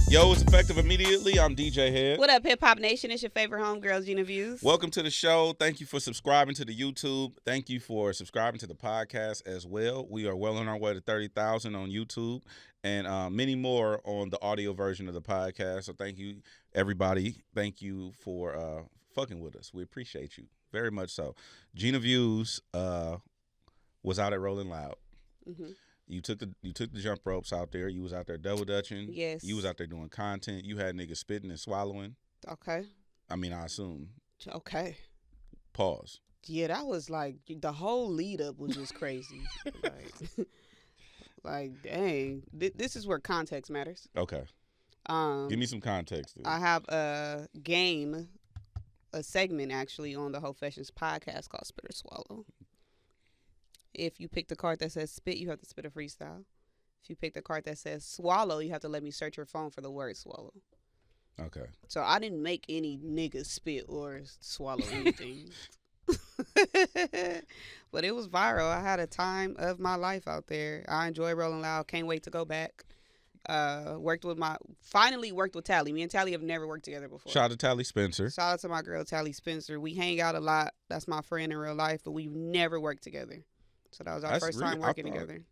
Yo, it's effective immediately. I'm DJ Hed. What up, Hip Hop Nation? It's your favorite homegirl, Gina Views. Welcome to the show. Thank you for subscribing to the YouTube. Thank you for subscribing to the podcast as well. We are well on our way to 30,000 on YouTube and many more on the audio version of the podcast. So thank you, everybody. Thank you for fucking with us. We appreciate you very much so. Gina Views was out at Rolling Loud. Mm-hmm. You took the jump ropes out there. You was out there double dutching. Yes. You was out there doing content. You had niggas spitting and swallowing. Okay. I mean, I assume. Okay. Pause. Yeah, that was like the whole lead up was just crazy. like, dang, this is where context matters. Okay. Give me some context. Dude. I have a segment actually on the Whole Fashions podcast called Spit or Swallow. If you pick the card that says spit, you have to spit a freestyle. If you pick the card that says swallow, you have to let me search your phone for the word swallow. Okay. So I didn't make any niggas spit or swallow anything. But it was viral. I had a time of my life out there. I enjoy Rolling Loud. Can't wait to go back. Finally worked with Tally. Me and Tally have never worked together before. Shout out to Tally Spencer. Shout out to my girl Tally Spencer. We hang out a lot. That's my friend in real life, but we've never worked together. So that was our first time working together.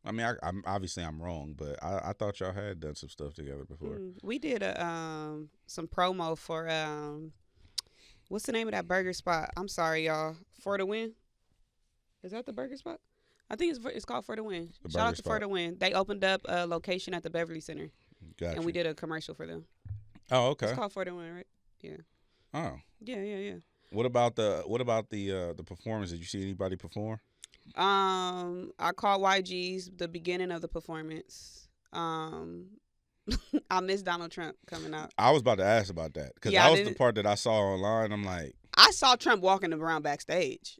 I mean, I'm obviously I'm wrong, but I thought y'all had done some stuff together before. We did some promo for what's the name of that burger spot? I'm sorry, y'all. For the Win. Is that the burger spot? I think it's called For the Win. Shout out to For the Win. They opened up a location at the Beverly Center. Gotcha. And we did a commercial for them. Oh, okay. It's called For the Win, right? Yeah. Oh. Yeah. What about the performance? Did you see anybody perform? I caught YG's the beginning of the performance. I missed Donald Trump coming out. I was about to ask about that because that was the part that I saw online. I'm like, I saw Trump walking around backstage.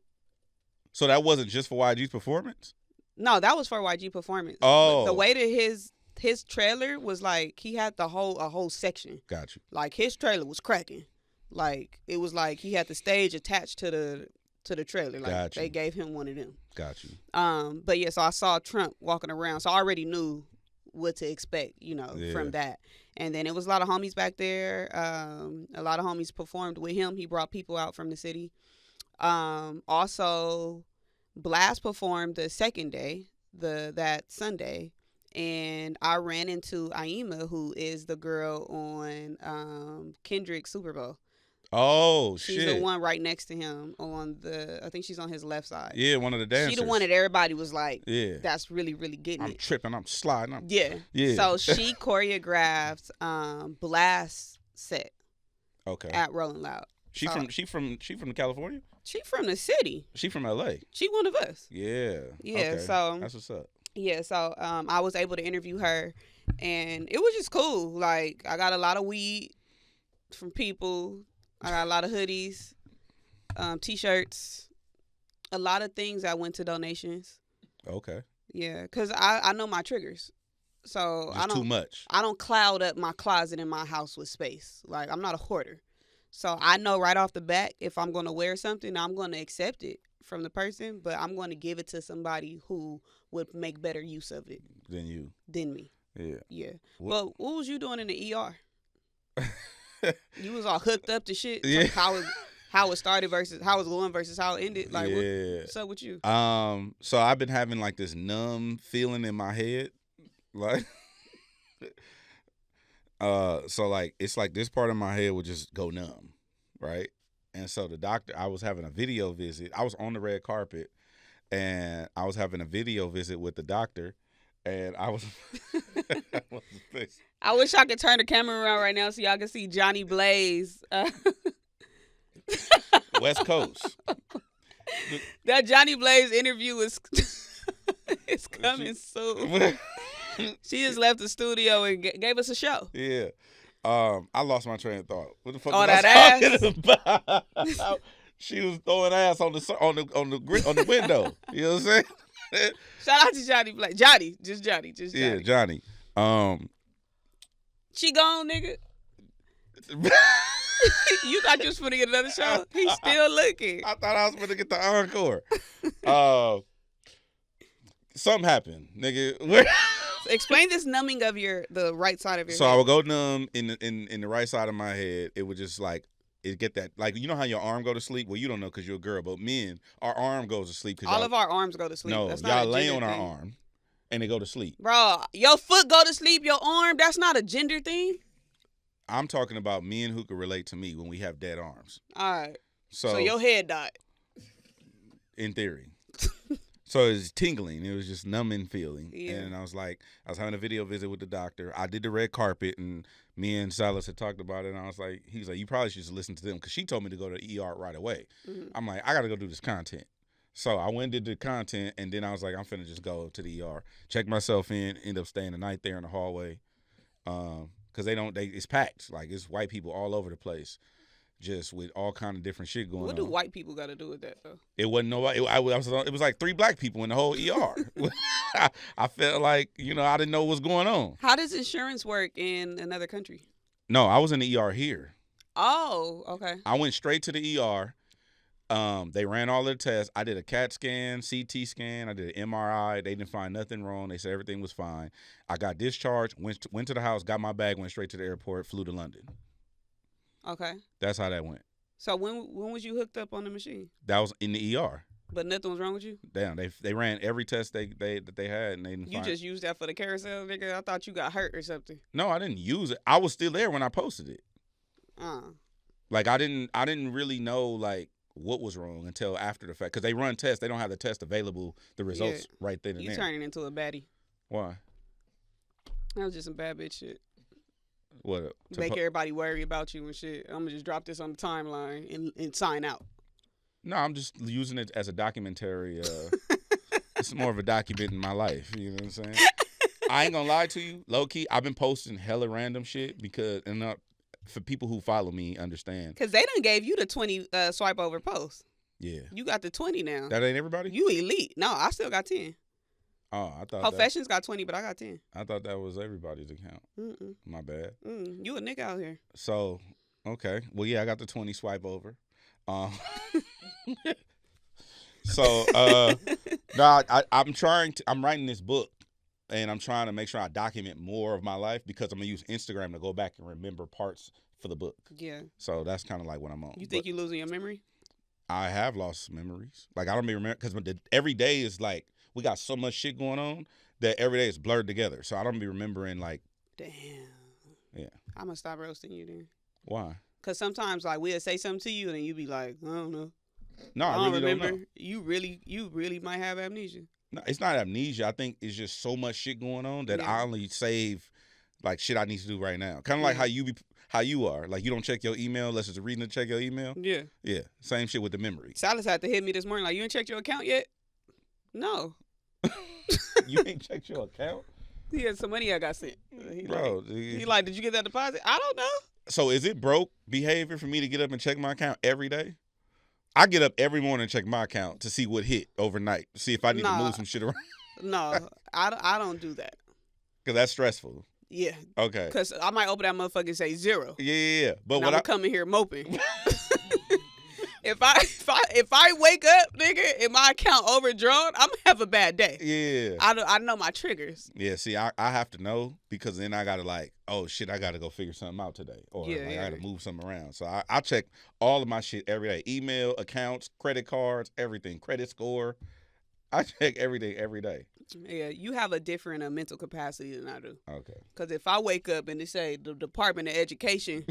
So that wasn't just for YG's performance? No, that was for YG performance. Oh, but the way that his trailer was like, he had a whole section. Got you. Like his trailer was cracking. Like it was like he had the stage attached to the trailer. Like they gave him one of them. Got you. But yeah, so I saw Trump walking around, so I already knew what to expect, from that. And then it was a lot of homies back there. A lot of homies performed with him. He brought people out from the city. Also, Blast performed the second day, that Sunday, and I ran into Aima, who is the girl on Kendrick's Super Bowl. Oh, she's the one right next to him I think she's on his left side. Yeah, one of the dancers. She the one that everybody was like, yeah, that's really, really getting I'm tripping, I'm sliding. Yeah. So she choreographed Blast set. Okay. At Rolling Loud. She from California? She from the city. She from LA. She one of us. Yeah. Yeah. Okay. So that's what's up. Yeah. So I was able to interview her, and it was just cool. Like I got a lot of weed from people. I got a lot of hoodies, T-shirts, a lot of things that went to donations. Okay. Yeah, because I know my triggers. So just too much. I don't cloud up my closet in my house with space. Like, I'm not a hoarder. So I know right off the bat, if I'm going to wear something, I'm going to accept it from the person, but I'm going to give it to somebody who would make better use of it. Than me. Yeah. Yeah. Well, what was you doing in the ER? You was all hooked up to shit. Yeah. How it started versus how it's going versus how it ended. Like, what's up with you? So I've been having like this numb feeling in my head, like, so like it's like this part of my head would just go numb, right? And so the doctor, I was having a video visit. I was on the red carpet, and I was having a video visit with the doctor. And I was, I wish I could turn the camera around right now so y'all can see Johnny Blaze. West Coast. That Johnny Blaze interview is coming soon. She just left the studio and gave us a show. Yeah. I lost my train of thought. What the fuck was I ass? talking about? She was throwing ass on the window. You know what I'm saying? Shout out to Johnny Blaze. Johnny. Yeah, Johnny. She gone, nigga. You thought you was finna get another show? He's still looking. I thought I was finna get the encore. Something happened, nigga. Explain this numbing of the right side of your So head. I would go numb in the right side of my head. It would just like it get that like you know how your arm go to sleep. Well, you don't know because you're a girl, but men, our arm goes to sleep because All of our arms go to sleep. no, That's not y'all a lay gender on our thing. arm and they go to sleep. Bro, your foot go to sleep, your arm, that's not a gender thing. I'm talking about men who can relate to me when we have dead arms. All right. So So your head died. in theory. So it was tingling. It was just numbing feeling. Yeah. And I was having a video visit with the doctor. I did the red carpet, and me and Silas had talked about it. And I was like, he's like, you probably should just listen to them because she told me to go to the ER right away. Mhm. I'm like, I got to go do this content. So I went and did the content, and then I was like, I'm finna just go to the ER, check myself in, end up staying the night there in the hallway. Because it's packed. Like, it's white people all over the place. Just with all kind of different shit going on. What do white people got to do with that, though? It wasn't nobody. It was like 3 black people in the whole ER. I felt like I didn't know what was going on. How does insurance work in another country? No, I was in the ER here. Oh, okay. I went straight to the ER. They ran all their tests. I did a CAT scan, CT scan. I did an MRI. They didn't find nothing wrong. They said everything was fine. I got discharged. Went to the house. Got my bag. Went straight to the airport. Flew to London. Okay. That's how that went. So when was you hooked up on the machine? That was in the ER. But nothing was wrong with you? Damn, they ran every test that they had, and they didn't You find. just used that for the carousel, nigga? I thought you got hurt or something. No, I didn't use it. I was still there when I posted it. Uh. Like I didn't really know like what was wrong until after the fact because they run tests. They don't have the test available, the results right then and You there. turning into a baddie. Why? That was just some bad bitch shit. What? Make everybody worry about you and shit. I'm gonna just drop this on the timeline and sign out. No, I'm just using it as a documentary. It's more of a document in my life. You know what I'm saying? I ain't gonna lie to you, low key. I've been posting hella random shit because for people who follow me understand. Cause they done gave you the 20 swipe over post. Yeah. You got the 20 now. That ain't everybody? You elite. No, I still got 10. Oh, I thought Professions got 20, but I got 10. I thought that was everybody's account. Mm-mm. My bad. You a nigga out here. So, okay. Well, yeah, I got the 20 swipe over. So, no, I'm writing this book, and I'm trying to make sure I document more of my life because I'm going to use Instagram to go back and remember parts for the book. Yeah. So that's kind of like what I'm on. You think you losing your memory? I have lost memories. Like, I don't even remember because every day is like, we got so much shit going on that every day is blurred together. So I don't be remembering like. Damn. Yeah. I'm going to stop roasting you then. Why? Because sometimes like we'll say something to you and you be like, I don't know. No, I really remember. don't know. You really might have amnesia. No, it's not amnesia. I think it's just so much shit going on that I only save like shit I need to do right now. Kind of like how you are. Like you don't check your email unless it's a reason to check your email. Yeah. Yeah. Same shit with the memory. Silas had to hit me this morning like, you ain't checked your account yet? No. You ain't checked your account? He had some money I got sent. Bro. He like, did you get that deposit? I don't know. So is it broke behavior for me to get up and check my account every day? I get up every morning and check my account to see what hit overnight. See if I need to move some shit around. No, I don't do that. Because that's stressful. Yeah. Okay. Because I might open that motherfucker and say 0. Yeah. But when I'm coming here moping. If I wake up, nigga, and my account overdrawn, I'm gonna have a bad day. Yeah. I know my triggers. Yeah, see, I have to know because then I gotta like, oh shit, I gotta go figure something out today. Or I gotta move something around. So I check all of my shit every day. Email, accounts, credit cards, everything. Credit score. I check everything every day. Yeah, you have a different mental capacity than I do. Okay. Because if I wake up and they say the Department of Education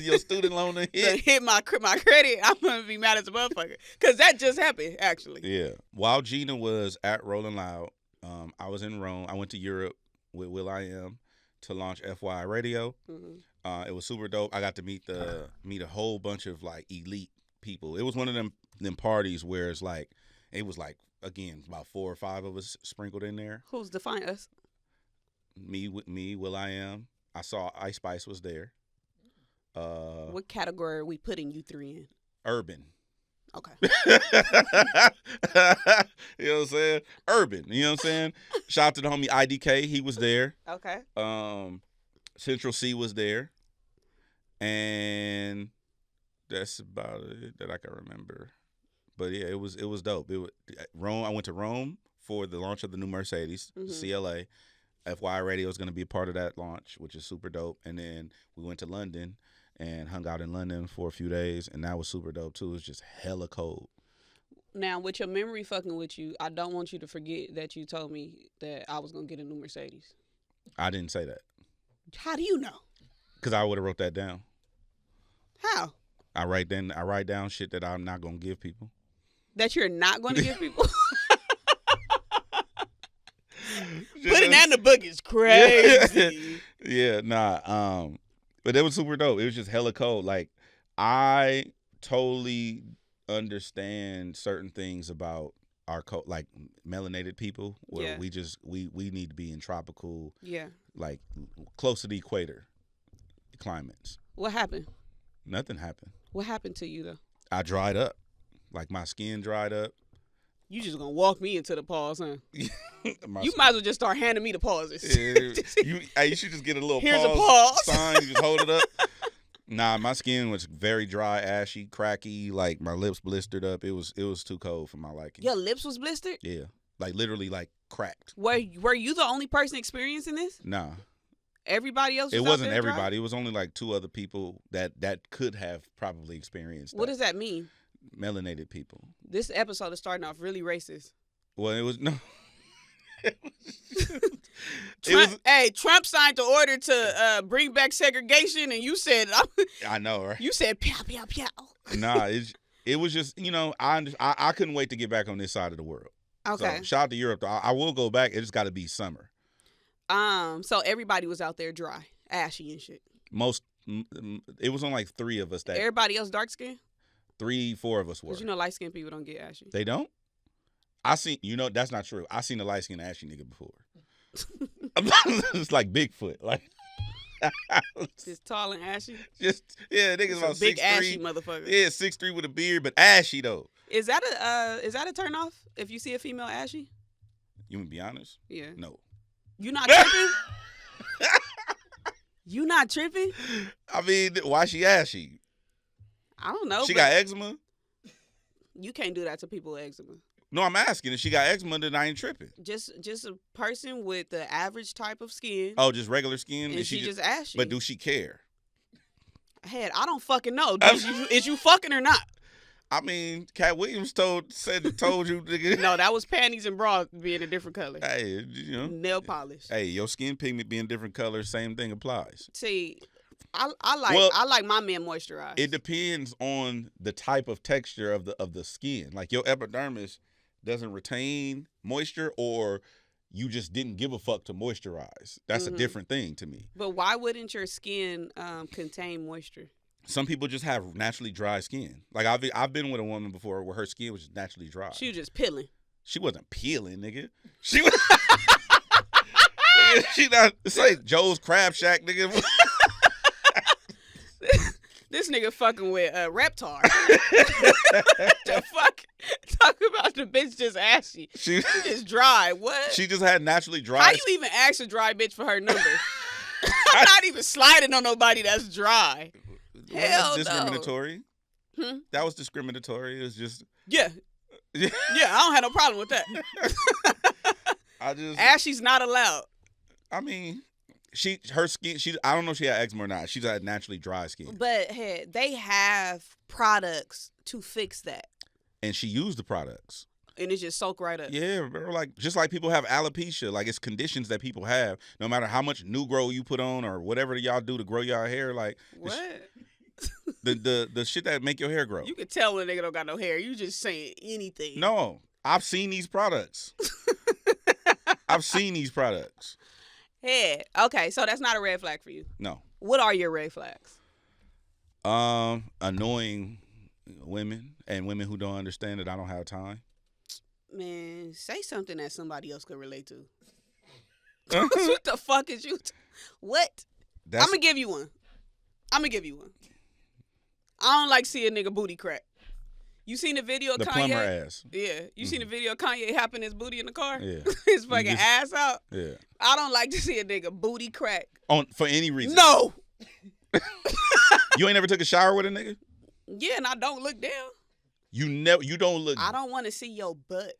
your student loan hit my credit, I'm gonna be mad as a motherfucker. Because that just happened, actually. Yeah. While Gina was at Rolling Loud, I was in Rome. I went to Europe with Will.i.am to launch FY Radio. Mm-hmm. It was super dope. I got to meet a whole bunch of like elite people. It was one of them parties where it's like it was like again about 4 or 5 of us sprinkled in there. Who's define us? Me, Will.i.am. I saw Ice Spice was there. What category are we putting you 3 in? Urban. Okay. You know what I'm saying? Urban. You know what I'm saying? Shout out to the homie IDK. He was there. Okay. Central C was there. And that's about it that I can remember. But yeah, it was dope. Rome. I went to Rome for the launch of the new Mercedes, CLA. FY Radio is going to be a part of that launch, which is super dope. And then we went to London and hung out in London for a few days, and that was super dope too. It was just hella cold. Now, with your memory fucking with you, I don't want you to forget that you told me that I was going to get a new Mercedes. I didn't say that. How do you know? Because I would have wrote that down. How? I write down shit that I'm not going to give people. That you're not going to give people? Putting that in the book is crazy. Yeah, nah. But it was super dope. It was just hella cold. Like, I totally understand certain things about our like melanated people, where we need to be in tropical, like close to the equator climates. What happened? Nothing happened. What happened to you though? I dried up. Like, my skin dried up. You just gonna walk me into the pause, huh? You might as well just start handing me the pauses. Yeah, you should just get a little Here's pause, a pause sign. You just hold it up. Nah, my skin was very dry, ashy, cracky. Like, my lips blistered up. It was too cold for my liking. Your lips was blistered? Yeah, like literally like cracked. Were you the only person experiencing this? Nah. Everybody else was It wasn't out there everybody. dry? It was only like 2 other people that could have probably experienced What that. does that mean? Melanated people. This episode is starting off really racist. Well, it was no. Trump signed the order to bring back segregation, and you said, I know, right? You said, pow, pow, pow. Nah, it was just, I couldn't wait to get back on this side of the world. Okay. So, shout out to Europe, though. I will go back. It just got to be summer. So everybody was out there dry, ashy and shit. It was only like 3 of us that. Everybody else dark skin? 3, 4 of us were. Because light skinned people don't get ashy. They don't? That's not true. I seen a light skinned ashy nigga before. It's like Bigfoot. Like, just tall and ashy? Niggas about 6'3". Big ashy motherfucker. Yeah, 6'3" with a beard, but ashy though. Is that a turn off if you see a female ashy? You want to be honest? Yeah. No. You not tripping? You not tripping? I mean, why she ashy? I don't know. She got eczema? You can't do that to people with eczema. No, I'm asking. If she got eczema, then I ain't tripping. Just a person with the average type of skin. Oh, just regular skin? And she just ashy. But do she care? Head, I don't fucking know. Is you fucking or not? I mean, Cat Williams told you. Nigga. No, that was panties and bras being a different color. Hey, nail polish. Hey, your skin pigment being different colors, same thing applies. See, I like my men moisturized. It depends on the type of texture of the skin. Like, your epidermis doesn't retain moisture, or you just didn't give a fuck to moisturize. That's a different thing to me. But why wouldn't your skin contain moisture? Some people just have naturally dry skin. Like, I've been with a woman before where her skin was just naturally dry. She was just peeling. She wasn't peeling, nigga. She was. She not. It's like Joe's Crab Shack, nigga. This nigga fucking with Reptar. The fuck? Talk about the bitch just ashy. She just dry. What? She just had naturally dry. How you even ask a dry bitch for her number? I'm not even sliding on nobody that's dry. Hell that's discriminatory. No. That was discriminatory. It was just. Yeah. Yeah, I don't have no problem with that. Ashy's not allowed. I mean, her skin. I don't know if she had eczema or not. She's had naturally dry skin. But hey, they have products to fix that. And she used the products. And it just soak right up. Yeah, bro. Like, just like people have alopecia. Like, it's conditions that people have. No matter how much new grow you put on or whatever y'all do to grow y'all hair. Like, what? The shit that make your hair grow. You can tell when a nigga don't got no hair. You just saying anything. No, I've seen these products. I've seen these products. Yeah. Okay, so that's not a red flag for you. No. What are your red flags? Annoying women and women who don't understand that I don't have time. Man, say something that somebody else could relate to. What the fuck is you? What? I'm gonna give you one. I don't like seeing a nigga booty crack. You seen the video of the Kanye? Plumber ass. Yeah. You seen the video of Kanye happing his booty in the car? Yeah. His fucking ass out? Yeah. I don't like to see a nigga booty crack. For any reason? No. You ain't never took a shower with a nigga? Yeah, and I don't look down. You don't look. I don't want to see your butt.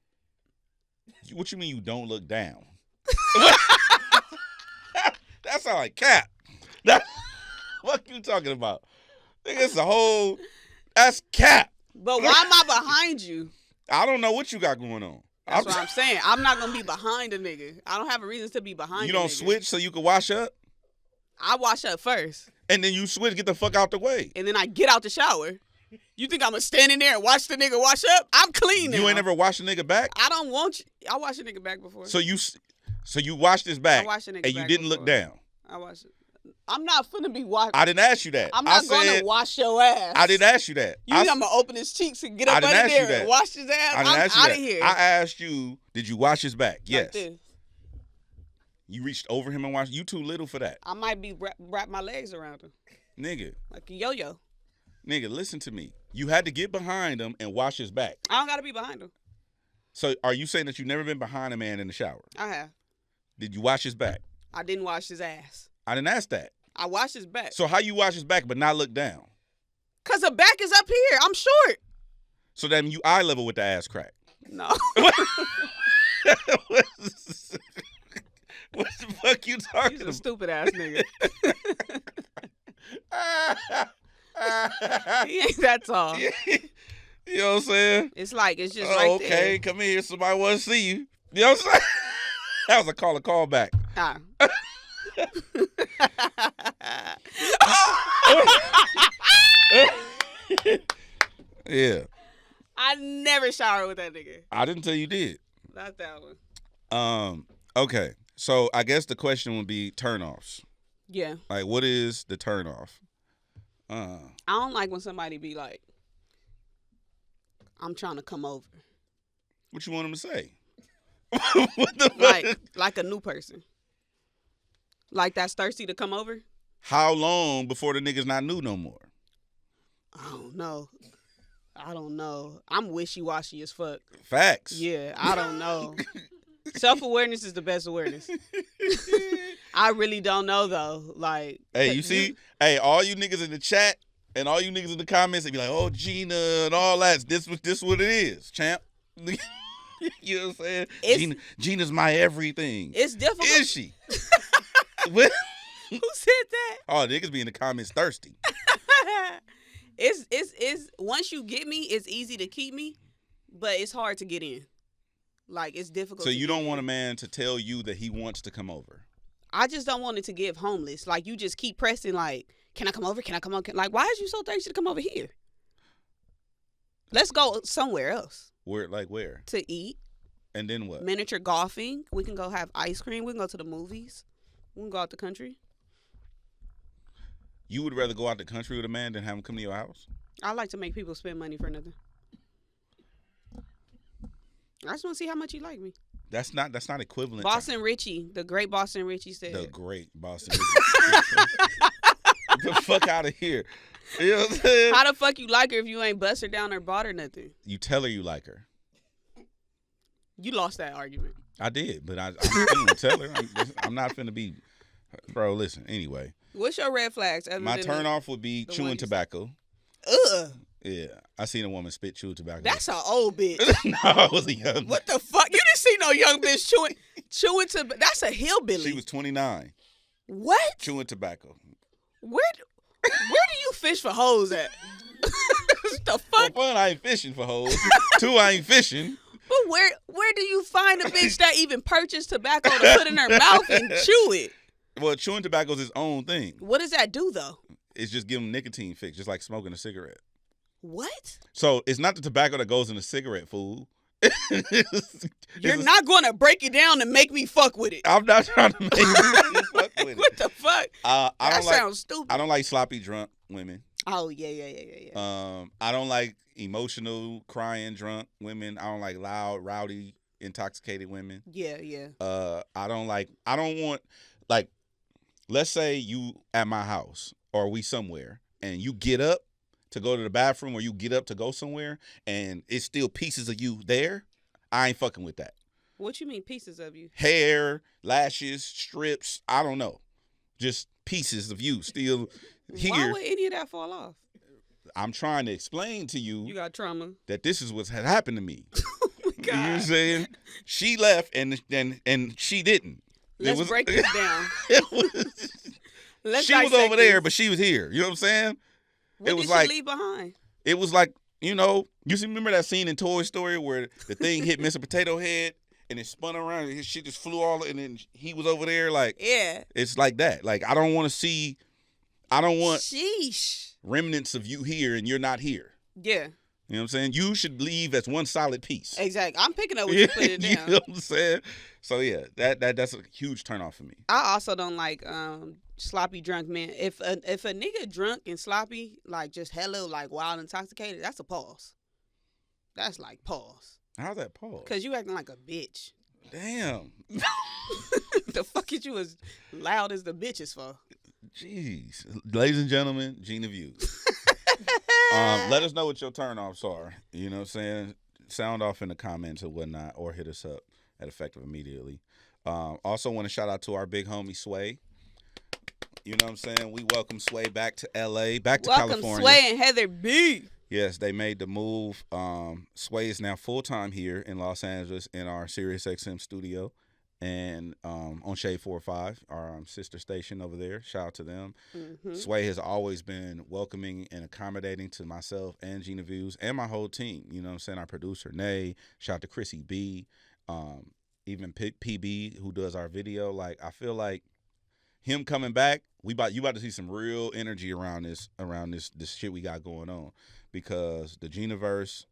What you mean you don't look down? That sound like cap. That what you talking about? Nigga, it's a whole. That's cap. But why am I behind you? I don't know what you got going on. That's what I'm saying. I'm not gonna be behind a nigga. I don't have a reason to be behind. You don't switch so you can wash up. I wash up first, and then you switch, get the fuck out the way, and then I get out the shower. You think I'm gonna stand in there and watch the nigga wash up? I'm clean now. You ain't never washed a nigga back? I don't want you. I washed a nigga back before. So you washed his back, I washed a nigga and you didn't look down. I washed it. I'm not finna be watching. I didn't ask you that. I'm not gonna wash your ass. I didn't ask you that. You think I'm gonna open his cheeks and get up under there and wash his ass? I'm out of here. I asked you, did you wash his back? Yes. Like this. You reached over him and washed. You too little for that. I might be wrap my legs around him. Nigga. Like a yo-yo. Nigga, listen to me. You had to get behind him and wash his back. I don't gotta be behind him. So are you saying that you've never been behind a man in the shower? I have. Did you wash his back? I didn't wash his ass. I didn't ask that. I washed his back. So how you wash his back but not look down? Cause the back is up here. I'm short. So then you eye level with the ass crack. No. What the fuck you talking about? He's a stupid ass nigga. He ain't that tall. You know what I'm saying? It's just right there. Okay, come here. Somebody want to see you. You know what I'm saying? That was a call back. Ah. Yeah. I never showered with that nigga. I didn't tell you did. Not that one. Okay. So I guess the question would be turnoffs. Yeah. Like, what is the turnoff? I don't like when somebody be like, I'm trying to come over. What you want them to say? What the fuck? Like a new person. Like that's thirsty to come over? How long before the nigga's not new no more? I don't know. I'm wishy-washy as fuck. Facts. Yeah, I don't know. Self-awareness is the best awareness. I really don't know, though. Like, hey, you see? Hey, all you niggas in the chat and all you niggas in the comments, they be like, oh, Gina and all that. This what it is, champ. You know what I'm saying? Gina's my everything. It's difficult. Is she? What? Who said that? Oh, niggas be in the comments thirsty. It's once you get me, it's easy to keep me, but it's hard to get in. Like, it's difficult. So you don't want a man to tell you that he wants to come over? I just don't want it to give homeless. Like, you just keep pressing, like, can I come over? Can I come over? Like, why is you so thirsty to come over here? Let's go somewhere else. Where? To eat. And then what? Miniature golfing. We can go have ice cream. We can go to the movies. We can go out the country. You would rather go out the country with a man than have him come to your house? I like to make people spend money for nothing. I just want to see how much you like me. That's not equivalent. Boston Richie, the great Boston Richie said. The great Boston Richie. Get the fuck out of here. You know what I'm saying? How the fuck you like her if you ain't bust her down or bought her nothing? You tell her you like her. You lost that argument. I did, but I'm gonna tell her. I'm not finna be, bro. Listen, anyway. What's your red flags? My turn off would be chewing tobacco. Ugh. Yeah, I seen a woman spit chew tobacco. That's an old bitch. No, I was a young. What the fuck? You didn't see no young bitch chewing tobacco. That's a hillbilly. She was 29. What? Chewing tobacco. Where do you fish for hoes at? What the fuck? Well, one, I ain't fishing for hoes. Two, I ain't fishing. But where do you find a bitch that even purchased tobacco to put in her mouth and chew it? Well, chewing tobacco is its own thing. What does that do though? It's just giving nicotine fix, just like smoking a cigarette. What? So it's not the tobacco that goes in the cigarette, fool. You're not going to break it down and make me fuck with it. I'm not trying to make you fuck with it. What the fuck? That sounds stupid. I don't like sloppy drunk women. Oh, yeah. I don't like emotional, crying, drunk women. I don't like loud, rowdy, intoxicated women. Yeah. I don't want, like, let's say you at my house or we somewhere and you get up to go to the bathroom or you get up to go somewhere and it's still pieces of you there. I ain't fucking with that. What you mean pieces of you? Hair, lashes, strips, I don't know. Just pieces of you still here. Why would any of that fall off? I'm trying to explain to you. You got trauma. That this is what's had happened to me. Oh my God. You know what I'm saying? She left and she didn't. Let's break this down. Let's she was dissect over there, this. but she was here. You know what I'm saying? What it was did like she leave behind? it was like, you know, remember that scene in Toy Story where the thing hit Mr. Potato Head and it spun around and his shit just flew all, and then he was over there like, Yeah. it's like that. Like I don't want Sheesh. remnants of you here and you're not here. Yeah. You know what I'm saying? You should leave as one solid piece. Exactly. I'm picking up what you put it You down. know what I'm saying? So yeah, that's a huge turnoff for me. I also don't like sloppy drunk men. If a nigga drunk and sloppy, like just hella like wild intoxicated, that's a pause. That's like pause. How's that pause? Cause you acting like a bitch. Damn. The fuck is you as loud as the bitches for? Jeez. Ladies and gentlemen, Gina Views. Let us know what your turnoffs are. You know what I'm saying? Sound off in the comments or whatnot, or hit us up at Effective immediately. Also want to shout out to our big homie Sway. You know what I'm saying? We welcome Sway back to LA, back to California. Welcome Sway and Heather B. Yes, they made the move. Sway is now full-time here in Los Angeles in our SiriusXM studio and on Shade 405, our sister station over there. Shout out to them. Mm-hmm. Sway has always been welcoming and accommodating to myself and Gina Views and my whole team. You know what I'm saying? Our producer, Nay. Shout out to Chrissy B. Even PB, who does our video. Like, I feel like him coming back, you about to see some real energy around this shit we got going on. Because the Ginaverse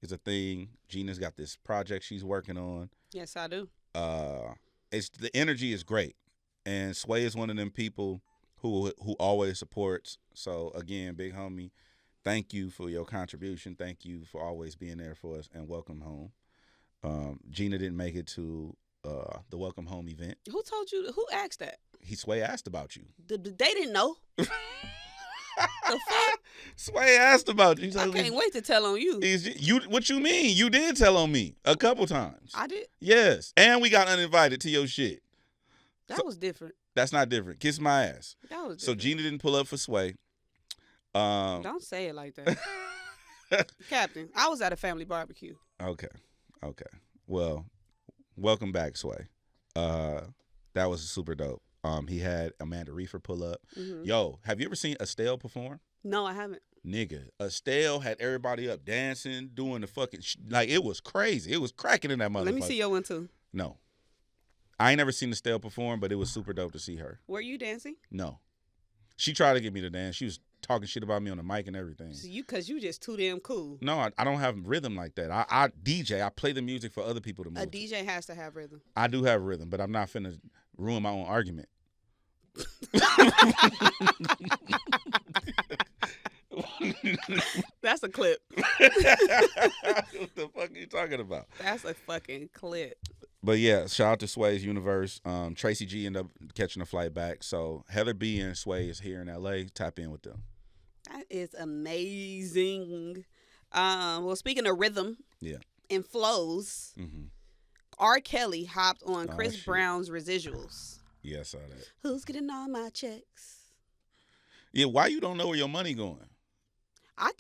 is a thing. Gina's got this project she's working on. Yes, I do. The energy is great, and Sway is one of them people who always supports. So again, big homie, thank you for your contribution. Thank you for always being there for us, and welcome home. Gina didn't make it to the welcome home event. Who told you? Who asked that? Sway asked about you. They didn't know. The fuck? Sway asked about you. I can't wait to tell on you. What you mean? You did tell on me a couple times. I did? Yes. And we got uninvited to your shit. That was different. That's not different. Kiss my ass. That was different. So Gina didn't pull up for Sway. Don't say it like that. Captain, I was at a family barbecue. Okay. Well, welcome back, Sway. That was super dope. He had Amanda Reefer pull up. Mm-hmm. Yo, have you ever seen Estelle perform? No, I haven't. Nigga, Estelle had everybody up dancing, doing the fucking like it was crazy. It was cracking in that motherfucker. Let me see your one too. No, I ain't never seen Estelle perform, but it was super dope to see her. Were you dancing? No, she tried to get me to dance. She was talking shit about me on the mic and everything. So cause you just too damn cool. No, I don't have rhythm like that. I DJ. I play the music for other people to move. A DJ has to have rhythm. I do have rhythm, but I'm not finna ruin my own argument. That's a clip. What the fuck are you talking about? That's a fucking clip. But yeah, shout out to Sway's Universe. Tracy G ended up catching a flight back. So Heather B and Sway is here in LA. Tap in with them. That is amazing. Well, speaking of rhythm and flows, R. Kelly hopped on Chris Brown's Residuals. Yeah, I saw that. Who's getting all my checks? Yeah, why you don't know where your money going? I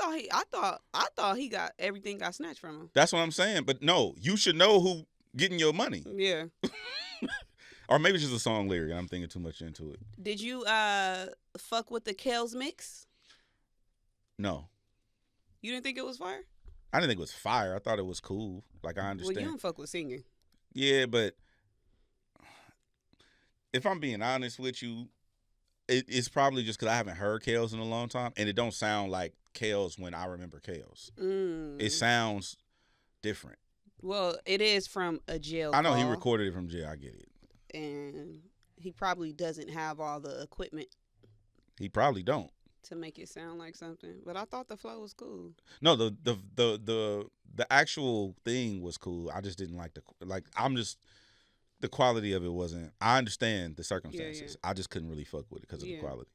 thought he got everything got snatched from him. That's what I'm saying. But no, you should know who getting your money. Yeah. Or maybe it's just a song lyric and I'm thinking too much into it. Did you fuck with the Kels mix? No. You didn't think it was fire? I didn't think it was fire. I thought it was cool. Like, I understand. Well, you don't fuck with singing. Yeah, but if I'm being honest with you, it's probably just because I haven't heard Kels in a long time, and it don't sound like Kels when I remember Kels. It sounds different. Well, it is from a jail I know call, he recorded it from jail. I get it. And he probably doesn't have all the equipment. He probably don't. To make it sound like something. But I thought the flow was cool. No, the actual thing was cool. I just didn't like the quality of it wasn't. I understand the circumstances. Yeah. I just couldn't really fuck with it because of the quality.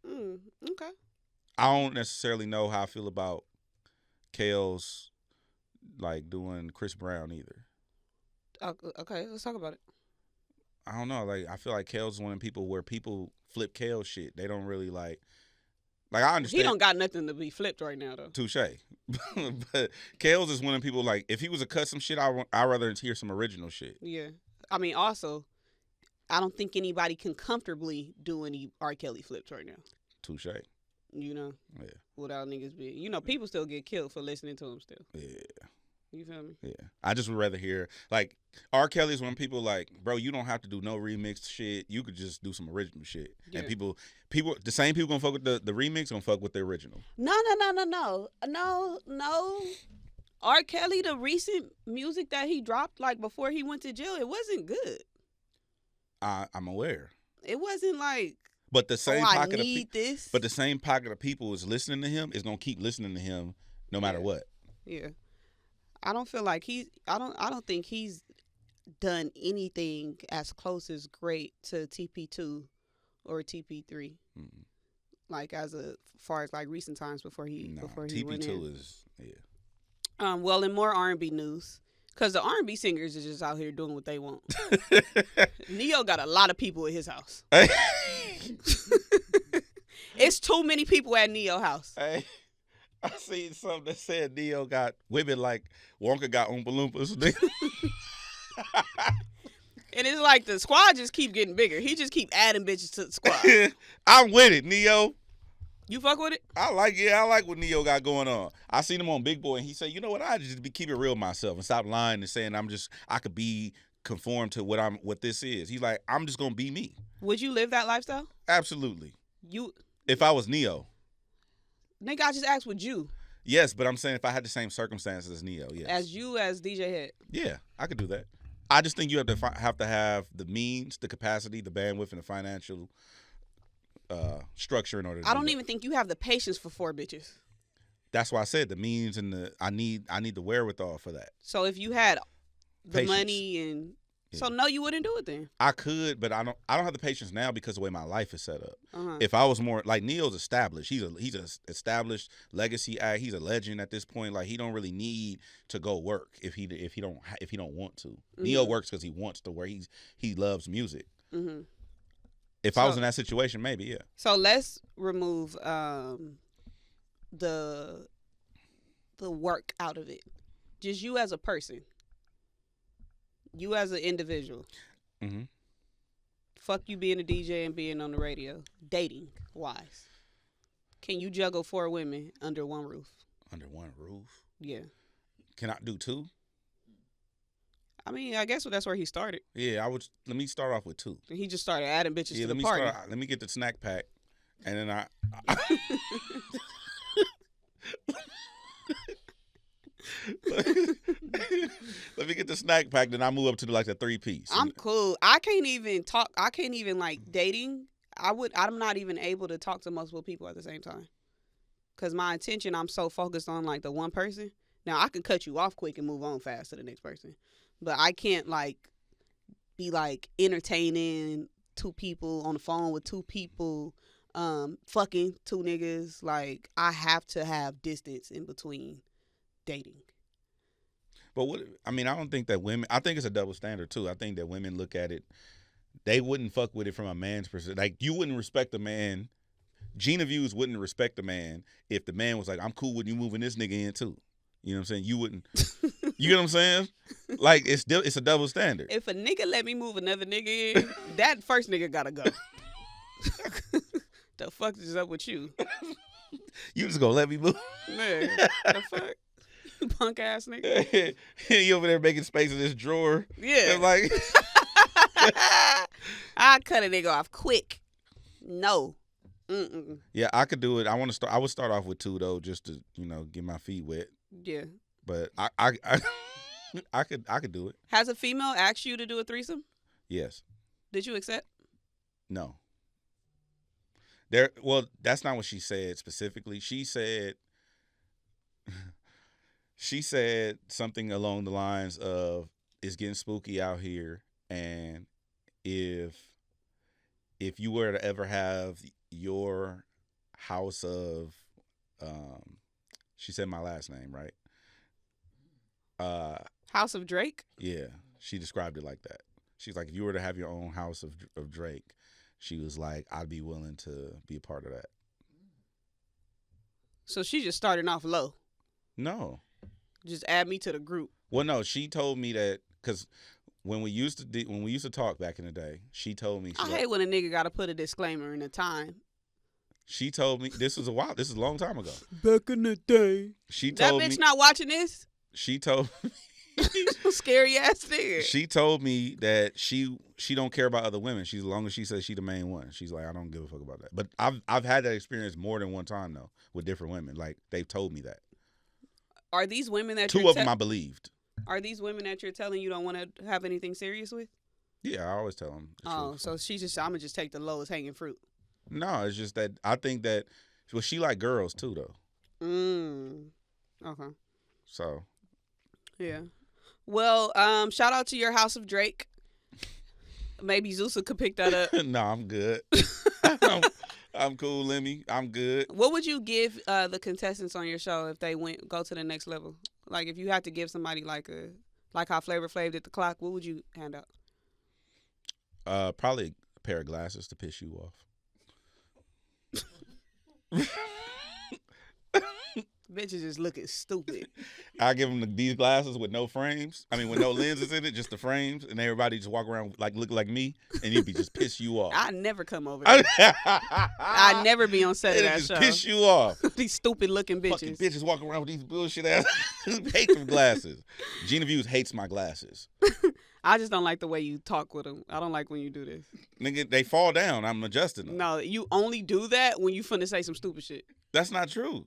Okay. I don't necessarily know how I feel about Kels like doing Chris Brown either. Okay, let's talk about it. I don't know. Like, I feel like Kels is one of them people where people flip Kels shit. They don't really like I understand. He don't got nothing to be flipped right now though. Touche. But Kels is one of them people like if he was a cut some shit, I'd rather hear some original shit. Yeah. I mean, also, I don't think anybody can comfortably do any R. Kelly flips right now. Touche. You know? Yeah. Without niggas being, you know, people still get killed for listening to him still. Yeah. You feel me? Yeah. I just would rather hear, like, R. Kelly's when people like, bro, you don't have to do no remix shit. You could just do some original shit. Yeah. And people, the same people gonna fuck with the remix, gonna fuck with the original. No. R. Kelly, the recent music that he dropped, like, before he went to jail, it wasn't good. I'm aware. It wasn't like, but the same pocket this. But the same pocket of people is listening to him is gonna keep listening to him no matter what. Yeah. I don't feel like I don't think he's done anything as close as great to TP2 or TP3. Mm-hmm. Like as far as like recent times before he went in. TP2 is Well, in more R&B news, because the R&B singers are just out here doing what they want. Neo got a lot of people at his house. It's too many people at Neo's house. Hey. I seen something that said Neo got women like Wonka got Oompa Loompas. And it's like the squad just keep getting bigger. He just keep adding bitches to the squad. I'm with it, Neo. You fuck with it? I like what Neo got going on. I seen him on Big Boy, and he said, you know what, I just keep it real myself and stop lying and saying I could be conformed to what this is. He's like, I'm just gonna be me. Would you live that lifestyle? Absolutely. If I was Neo. Nigga, I just asked, would you? Yes, but I'm saying if I had the same circumstances as Neo, yes. As DJ Hed? Yeah, I could do that. I just think you have to have the means, the capacity, the bandwidth, and the financial structure in order to I don't even think you have the patience for 4 bitches. That's why I said the means and I need the wherewithal for that. So if you had the money and... Yeah. So no, you wouldn't do it then. I could, but I don't have the patience now because of the way my life is set up. Uh-huh. If I was more like Neo's established, he's a established legacy act. He's a legend at this point. Like he don't really need to go work if he don't want to. Mm-hmm. Neo works because he wants to work. He loves music. Mm-hmm. If I was in that situation, maybe yeah. So let's remove the work out of it. Just you as a person. You as an individual. Mm-hmm. Fuck you being a DJ and being on the radio. Dating wise. Can you juggle 4 women under one roof? Under one roof? Yeah. Can I do 2? I mean, I guess that's where he started. Yeah, let me start off with 2. He just started adding bitches to the party. Let me get the snack pack. And then let me get the snack pack, then I move up to like the 3-piece. I'm cool. I can't even talk. I can't even like dating. I'm not even able to talk to multiple people at the same time. Cause my attention, I'm so focused on like the one person. Now I can cut you off quick and move on fast to the next person, but I can't like be like entertaining 2 people on the phone with 2 people, fucking 2 niggas. Like I have to have distance in between dating. But I don't think that women, I think it's a double standard too. I think that women look at it, they wouldn't fuck with it from a man's perspective. Like you wouldn't respect a man. Gina Views wouldn't respect a man if the man was like, I'm cool with you moving this nigga in too. You know what I'm saying? You wouldn't. You know what I'm saying? Like it's a double standard. If a nigga let me move another nigga in, that first nigga gotta go. The fuck is up with you? You just gonna let me move? Man, the fuck? Punk ass nigga. He over there making space in this drawer. Yeah. And like I cut a nigga off quick. No. Mm-mm. Yeah, I could do it. I would start off with 2 though, just to get my feet wet. Yeah. But I could do it. Has a female asked you to do a threesome? Yes. Did you accept? No. That's not what she said specifically. She said something along the lines of, it's getting spooky out here, and if you were to ever have your house of she said my last name, right? House of Drake? Yeah. She described it like that. She's like, if you were to have your own house of Drake, she was like, I'd be willing to be a part of that. So she just starting off low? No. Just add me to the group. Well, no, she told me that because when we used to talk back in the day, she told me. I hate when a nigga got to put a disclaimer in the time. She told me this is a long time ago. Back in the day, she told that bitch me not watching this. She told scary ass nigga. She told me that she don't care about other women. She's as long as she says she the main one. She's like, I don't give a fuck about that. But I've had that experience more than one time though with different women. Like they've told me that. Are these women that two of them I believed? Are these women that you're telling you don't want to have anything serious with? Yeah, I always tell them. So she's just, I'm gonna just take the lowest hanging fruit. No, it's just that I think that she like girls too though. Okay. So. Yeah. Well, shout out to your House of Drake. Maybe Zusa could pick that up. No, I'm good. I'm cool, Lemmy. I'm good. What would you give the contestants on your show if they go to the next level? Like if you had to give somebody like how Flavor Flav did the clock, what would you hand out? Probably a pair of glasses to piss you off. Bitches is looking stupid. I give them these glasses with no frames. I mean, with no lenses in it, just the frames, and everybody just walk around look like me, and it'd be just piss you off. I never come over there. I never be on set of that just show. Piss you off. These stupid looking bitches. Fucking bitches walking around with these bullshit ass. Hate them glasses. Gina Views hates my glasses. I just don't like the way you talk with them. I don't like when you do this. Nigga, they fall down. I'm adjusting them. No, you only do that when you finna say some stupid shit. That's not true.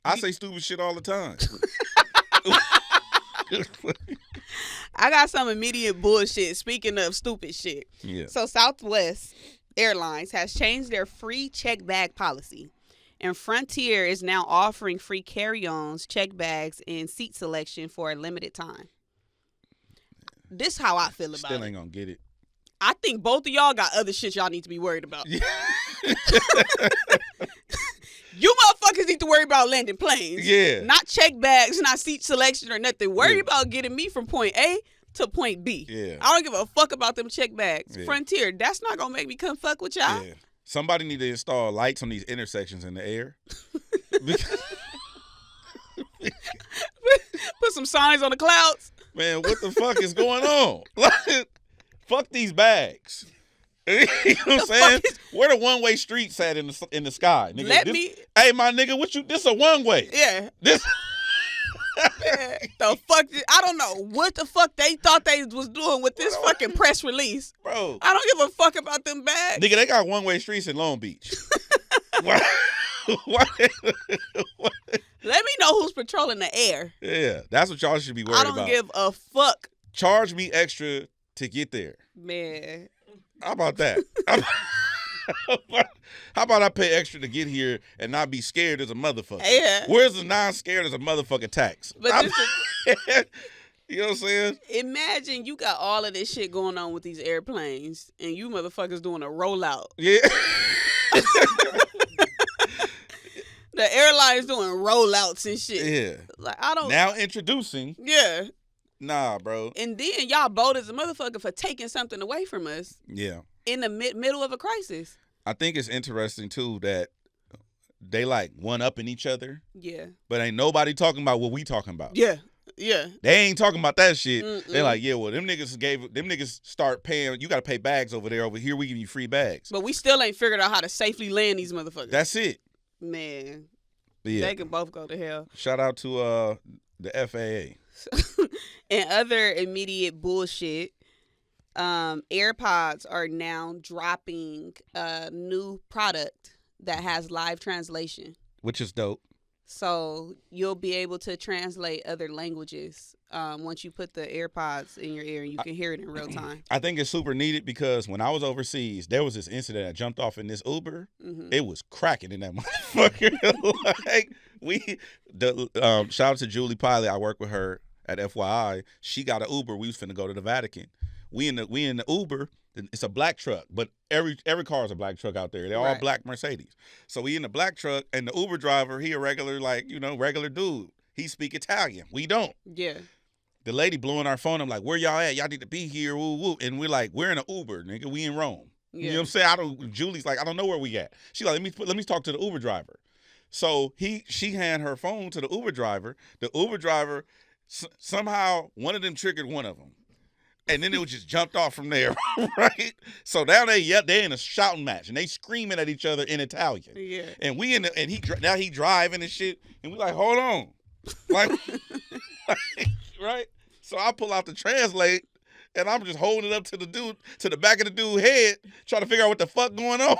I say stupid shit all the time. I got some immediate bullshit. Speaking of stupid shit. Yeah. So Southwest Airlines has changed their free check bag policy. And Frontier is now offering free carry-ons, check bags, and seat selection for a limited time. This how I feel about it. Still ain't gonna get it. I think both of y'all got other shit y'all need to be worried about. Yeah. You motherfuckers need to worry about landing planes. Yeah. Not check bags, not seat selection or nothing. Worry about getting me from point A to point B. Yeah. I don't give a fuck about them check bags. Yeah. Frontier, that's not gonna make me come fuck with y'all. Yeah. Somebody need to install lights on these intersections in the air. Put some signs on the clouds. Man, what the fuck is going on? Fuck these bags. You know what I'm saying? Where the one-way streets at in the sky? Nigga, hey, my nigga, this a one-way. Yeah. This. Yeah, the fuck? I don't know what the fuck they thought they was doing with this fucking press release. Bro. I don't give a fuck about them bags. Nigga, they got one-way streets in Long Beach. Why? Let me know who's patrolling the air. Yeah, that's what y'all should be worried about. I don't give a fuck. Charge me extra to get there. Man. How about that? How about I pay extra to get here and not be scared as a motherfucker? Yeah. Where's the non-scared as a motherfucker tax? But you know what I'm saying? Imagine you got all of this shit going on with these airplanes and you motherfuckers doing a rollout. Yeah. The airline's doing rollouts and shit. Yeah. Like I don't. Now introducing. Yeah. Nah, bro. And then y'all bold as a motherfucker for taking something away from us. Yeah. In the middle of a crisis. I think it's interesting too that they like one-upping each other. Yeah. But ain't nobody talking about what we talking about. Yeah. Yeah. They ain't talking about that shit. They're like, yeah, well, them niggas start paying. You got to pay bags over there. Over here, we give you free bags. But we still ain't figured out how to safely land these motherfuckers. That's it. Man. Yeah. They can both go to hell. Shout out to the FAA. And other immediate bullshit, AirPods are now dropping a new product that has live translation. Which is dope. So you'll be able to translate other languages once you put the AirPods in your ear and you can hear it in real time. I think it's super needed because when I was overseas, there was this incident. I jumped off in this Uber. Mm-hmm. It was cracking in that motherfucker. Shout out to Julie Pilot. I work with her at FYI. She got an Uber. We was finna go to the Vatican. We in the Uber. It's a black truck, but every car is a black truck out there. They're all black Mercedes. So we in the black truck, and the Uber driver, he a regular, regular dude. He speak Italian. We don't. Yeah. The lady blowing our phone. I'm like, where y'all at? Y'all need to be here. Woo, woo. And we're like, we're in an Uber, nigga. We in Rome. Yeah. You know what I'm saying? Julie's like, I don't know where we at. She's like, let me talk to the Uber driver. So she hand her phone to the Uber driver. The Uber driver, somehow one of them triggered one of them. And then it was just jumped off from there, right? So now they're in a shouting match and they screaming at each other in Italian. Yeah. And now he driving and shit, and we like, hold on, like, right? So I pull out the translate, and I'm just holding it up to the back of the dude's head, trying to figure out what the fuck going on.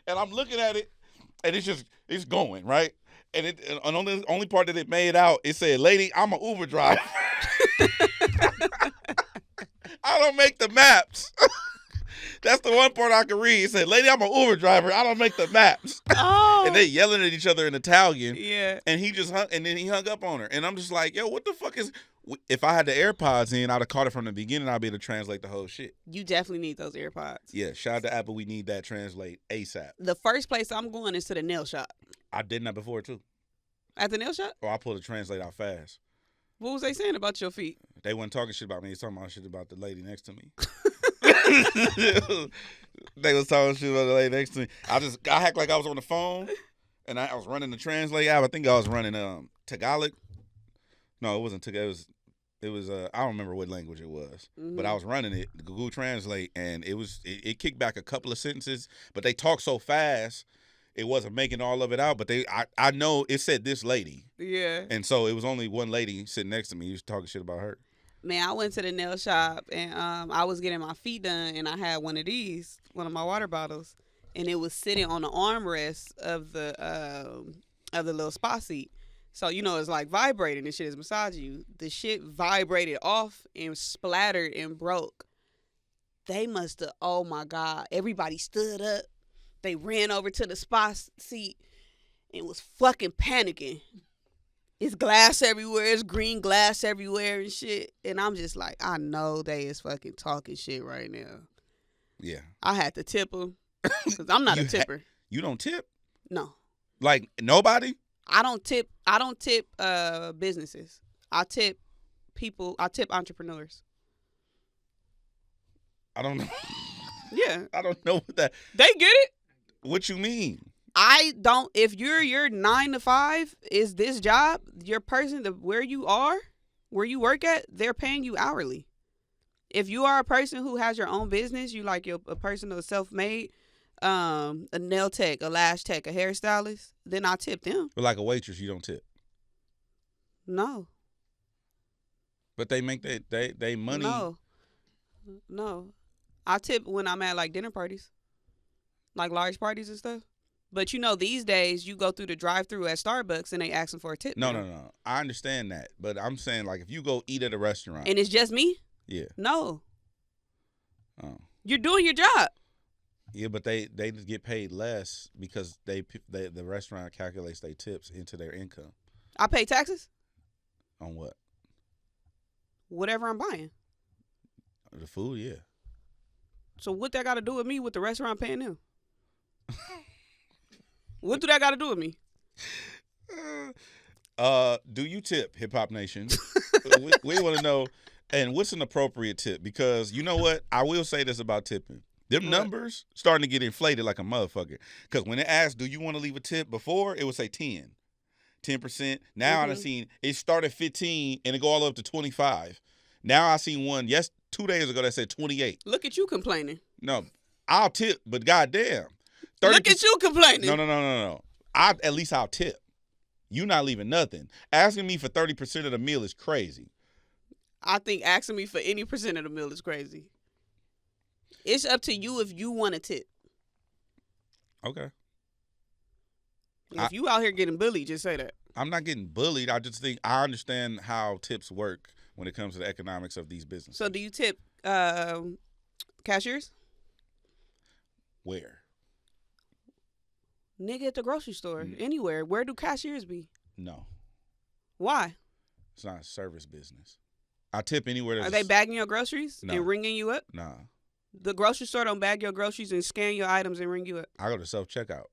And I'm looking at it, and it's going right. And on the only part that it made out, it said, "Lady, I'm an Uber driver." I don't make the maps. That's the one part I can read. It said, "Lady, I'm an Uber driver. I don't make the maps." Oh. And they yelling at each other in Italian. Yeah. And he just hung up on her. And I'm just like, yo, what the fuck is? If I had the AirPods in, I'd have caught it from the beginning. I'd be able to translate the whole shit. You definitely need those AirPods. Yeah, shout out to Apple. We need that translate ASAP. The first place I'm going is to the nail shop. I did that before too. At the nail shop? Or I pulled the translate out fast. What was they saying about your feet? They wasn't talking shit about me. They was talking about shit about the lady next to me. They was talking shit about the lady next to me. I act like I was on the phone, and I was running the translate app. I think I was running Tagalog. No, it wasn't Tagalog. It was I don't remember what language it was, but I was running it, Google Translate, and it kicked back a couple of sentences, but they talked so fast, it wasn't making all of it out. But I know it said this lady, yeah, and so it was only one lady sitting next to me. He was talking shit about her. Man, I went to the nail shop and I was getting my feet done, and I had one of my water bottles, and it was sitting on the armrest of the little spa seat. So, it's like vibrating and shit is massaging you. The shit vibrated off and splattered and broke. They must have, oh my God. Everybody stood up. They ran over to the spa seat and was fucking panicking. It's glass everywhere. It's green glass everywhere and shit. And I'm just like, I know they is fucking talking shit right now. Yeah. I had to tip them because I'm not a tipper. You don't tip? No. Like nobody? I don't tip businesses. I tip people. I tip entrepreneurs. I don't know. Yeah. I don't know what that. They get it. What you mean? I don't. If your 9 to 5 is this job, your person, where you work at, they're paying you hourly. If you are a person who has your own business, you like a person who's self-made, a nail tech, a lash tech, a hairstylist, then I tip them. But like a waitress, you don't tip. No. But they make they money. No. I tip when I'm at like dinner parties, like large parties and stuff. But these days you go through the drive-through at Starbucks and they asking for a tip. No. I understand that, but I'm saying like if you go eat at a restaurant and it's just me. Yeah. No. Oh. You're doing your job. Yeah, but they just get paid less because the restaurant calculates their tips into their income. I pay taxes. On what? Whatever I'm buying. The food, yeah. So what that got to do with me with the restaurant paying them? What do that got to do with me? Do you tip, Hip Hop Nation? we want to know, and what's an appropriate tip? Because you know what? I will say this about tipping. Them numbers starting to get inflated like a motherfucker. Because when it asks, do you want to leave a tip? Before, it would say 10%. Now I done seen, it started 15 and it go all up to 25. Now I seen one, 2 days ago that said 28. Look at you complaining. No, I'll tip, but goddamn. Look at you complaining. No. At least I'll tip. You not leaving nothing. Asking me for 30% of the meal is crazy. I think asking me for any percent of the meal is crazy. It's up to you if you want to tip. Okay. If you out here getting bullied, just say that. I'm not getting bullied. I just think I understand how tips work when it comes to the economics of these businesses. So do you tip cashiers? Where? Nigga, at the grocery store. Anywhere. Where do cashiers be? No. Why? It's not a service business. I tip anywhere. Are they bagging your groceries No. and ringing you up? Nah. The grocery store don't bag your groceries and scan your items and ring you up. I go to self-checkout.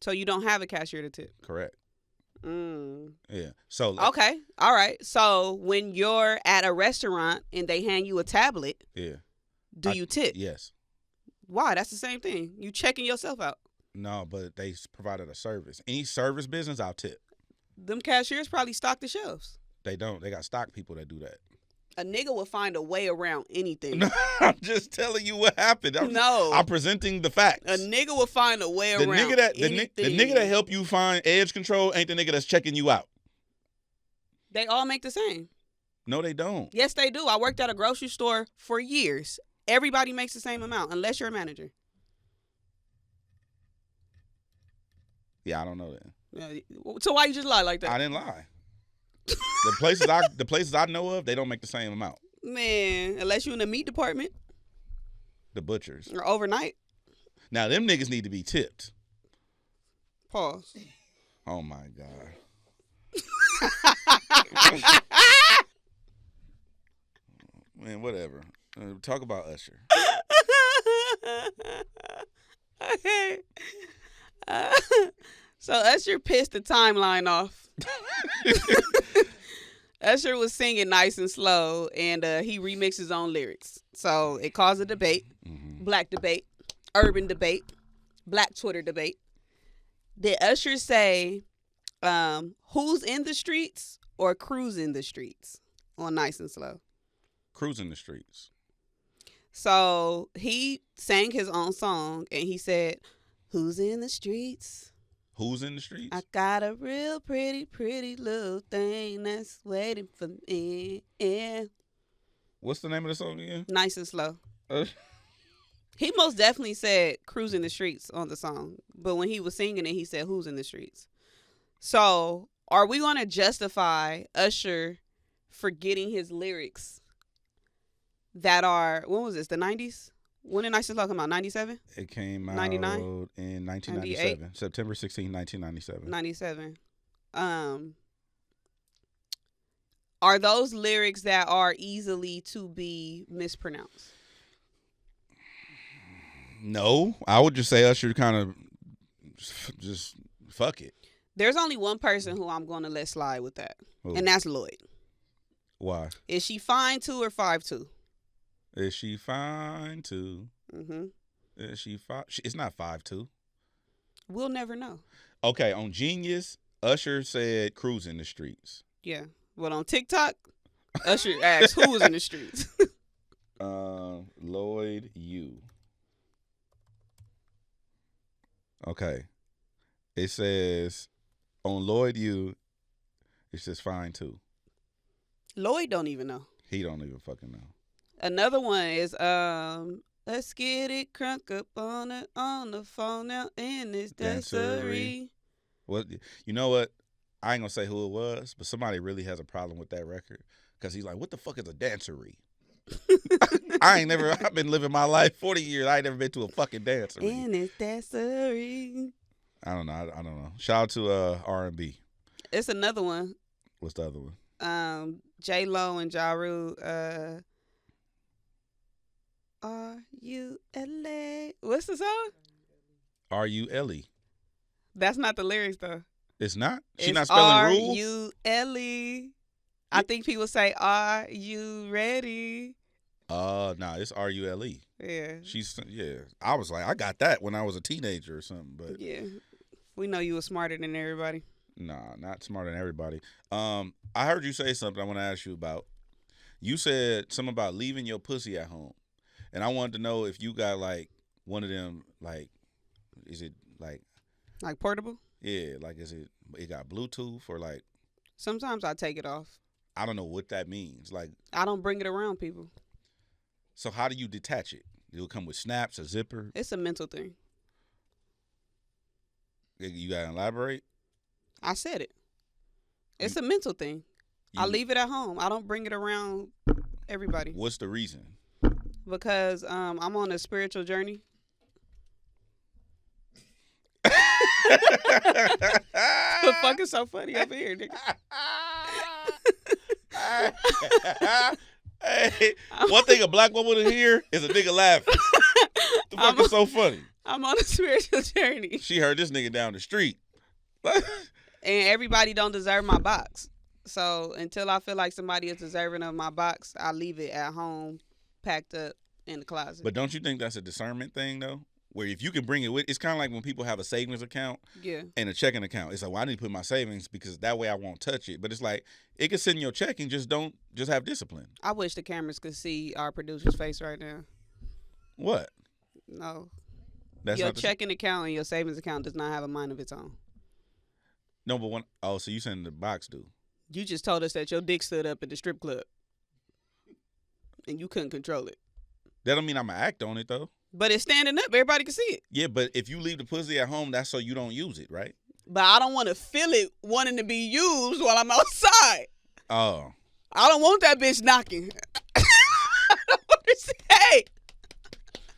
So you don't have a cashier to tip? Correct. Mm. Yeah. So okay. All right. So when you're at a restaurant and they hand you a tablet, yeah, do you tip? Yes. Why? That's the same thing. You checking yourself out. No, but they provided a service. Any service business, I'll tip. Them cashiers probably stock the shelves. They don't. They got stock people that do that. A nigga will find a way around anything. No, I'm just telling you what happened. I'm presenting the facts. A nigga will find a way around anything. The nigga that help you find edge control ain't the nigga that's checking you out. They all make the same. No, they don't. Yes, they do. I worked at a grocery store for years. Everybody makes the same amount unless you're a manager. Yeah, I don't know that. So why you just lie like that? I didn't lie. The places I know of, they don't make the same amount. Man, unless you in the meat department. The butchers. Or overnight. Now them niggas need to be tipped. Pause. Oh my God. Man, whatever. Talk about Usher. Okay. So Usher pissed the timeline off. Usher was singing nice and slow, and he remixed his own lyrics. So it caused a debate, black debate, urban debate, black Twitter debate. Did Usher say, who's in the streets or cruise in the streets on Nice and Slow? Cruising the streets. So he sang his own song, and he said, who's in the streets? Who's in the streets? I got a real pretty, pretty little thing that's waiting for me. Yeah. What's the name of the song again? Nice and Slow. He most definitely said cruising the streets on the song. But when he was singing it, he said who's in the streets. So are we going to justify Usher forgetting his lyrics that are, when was this, the 90s? When did Nice and Slow come out? 97? It came out 99? in 1997. September 16, 1997. 97. Are those lyrics that are easily to be mispronounced? No. I would just say Usher kind of just fuck it. There's only one person who I'm going to let slide with that. Who? And that's Lloyd. Why? Is she 5'2" or 5'2"? Is she fine too? Mm-hmm. Is she fine? It's not 5'2". We'll never know. Okay, on Genius, Usher said cruise in the streets. Yeah. But on TikTok, Usher asked who was in the streets. Lloyd U. Okay. It says on Lloyd U, it says fine too. Lloyd don't even know. He don't even fucking know. Another one is let's get it crunk up on the phone now in this dancery. What, you know what? I ain't gonna say who it was, but somebody really has a problem with that record because he's like, "What the fuck is a dancery?" I've been living my life 40 years. I ain't never been to a fucking dancery. In this dancery. I don't know. I don't know. Shout out to R&B. It's another one. What's the other one? J Lo and Ja Rule. R-U-L-A. What's the song? R-U-L-E. That's not the lyrics though. It's not? She It's not spelling rule? R-U-L-E. I think people say, are you ready? Nah, it's R-U-L-E. Yeah. Yeah. I was like, I got that when I was a teenager or something, but yeah. We know you were smarter than everybody. nah, not smarter than everybody. I heard you say something I want to ask you about. You said something about leaving your pussy at home. And I wanted to know if you got like one of them, like, is it like portable? Yeah, like it got Bluetooth or like? Sometimes I take it off. I don't know what that means. Like, I don't bring it around people. So how do you detach it? It'll come with snaps, a zipper? It's a mental thing. You got to elaborate? I said it. It's a mental thing. I leave it at home. I don't bring it around everybody. What's the reason? Because I'm on a spiritual journey. The fuck is so funny over here, nigga? Hey, one thing a black woman to hear is a nigga laughing. The fuck is so funny? I'm on a spiritual journey. She heard this nigga down the street. And everybody don't deserve my box. So until I feel like somebody is deserving of my box, I leave it at home, packed up in the closet. But don't you think that's a discernment thing, though? where if you can bring it with, it's kind of like when people have a savings account Yeah. and a checking account. It's like, well, I need to put my savings because that way I won't touch it. But it's like, it can sit in your checking, just have discipline. I wish the cameras could see our producer's face right now. What? No. That's your not the checking account and your savings account does not have a mind of its own. No, but when, oh, so you saying the box do? You just told us that your dick stood up at the strip club. And you couldn't control it. That don't mean I'm going to act on it, though. But it's standing up. Everybody can see it. Yeah, but if you leave the pussy at home, that's so you don't use it, right? But I don't want to feel it wanting to be used while I'm outside. Oh. I don't want that bitch knocking. I don't want to say, hey.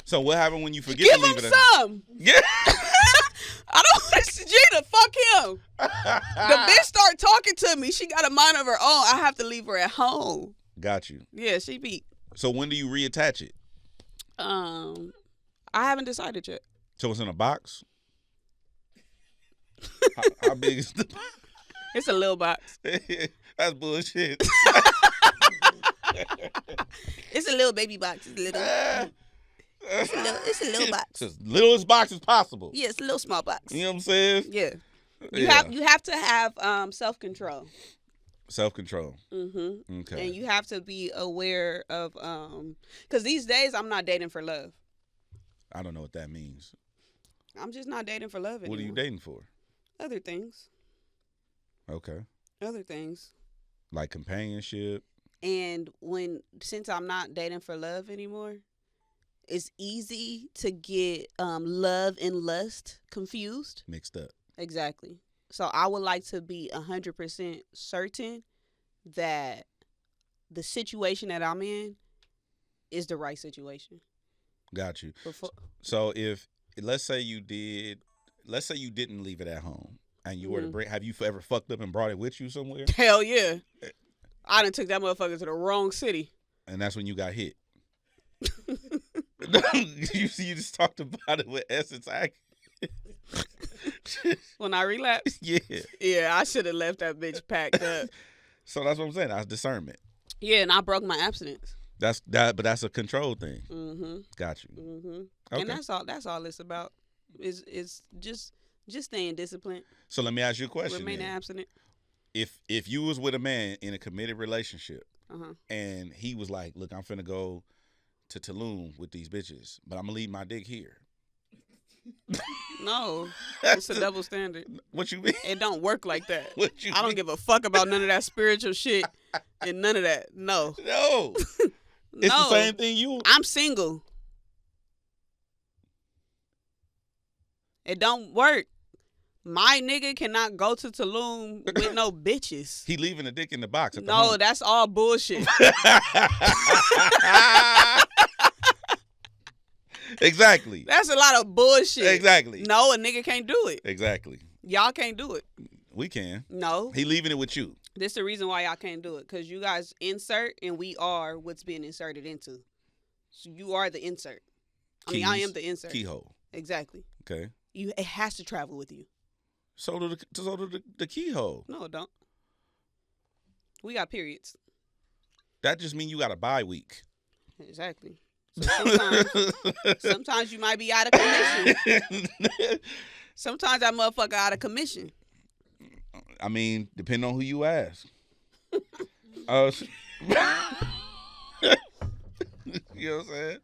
So what happened when you forget Give to leave him it at home? some. Yeah. I don't want to Gina. Fuck him. The bitch start talking to me. She got a mind of her own. I have to leave her at home. Got you. Yeah, she be. So when do you reattach it? I haven't decided yet. So it's in a box? How big is the box? It's a little box. That's bullshit. It's a little baby box. It's a little. It's a little box. It's as little as box as possible. Yeah, it's a little small box. You know what I'm saying? Yeah. You have to have self control. Self control. Mm-hmm. Okay. And you have to be aware of because these days I'm not dating for love. I don't know what that means. I'm just not dating for love anymore. What are you dating for? Other things. Okay. Other things. Like companionship. And since I'm not dating for love anymore, it's easy to get love and lust confused. Mixed up. Exactly. So I would like to be 100% certain that the situation that I'm in is the right situation. Got you. So if let's say you didn't leave it at home and you were to bring, have you ever fucked up and brought it with you somewhere? Hell yeah. I done took that motherfucker to the wrong city. And that's when you got hit. You just talked about it with essence. When I relapsed? Yeah. Yeah, I should have left that bitch packed up. So that's what I'm saying. That's discernment. Yeah, and I broke my abstinence. But that's a control thing. Mm-hmm. Got you. Mm-hmm. Okay. And that's all it's about. Is just staying disciplined. So let me ask you a question. Remain abstinent. If you was with a man in a committed relationship Uh-huh. and he was like, look, I'm finna go to Tulum with these bitches, but I'm gonna leave my dick here. No, it's a double standard. What you mean? It don't work like that. What you I don't mean? give a fuck about none of that spiritual shit and none of that. No. No. It's the same thing you. I'm single. It don't work. My nigga cannot go to Tulum with no bitches. He leaving the dick in the box. At the No, home. that's all bullshit. Exactly. That's a lot of bullshit. Exactly. No, a nigga can't do it. Exactly. Y'all can't do it. We can. No. He leaving it with you. This the reason why y'all can't do it. Because you guys insert and we are what's being inserted into. So you are the insert. I am the insert. Keyhole. Exactly. Okay. It has to travel with you. So do the keyhole. No, it don't. We got periods. That just means you got a bye week. Exactly. So sometimes you might be out of commission. Sometimes that motherfucker out of commission. I mean, depending on who you ask. You know what I'm saying?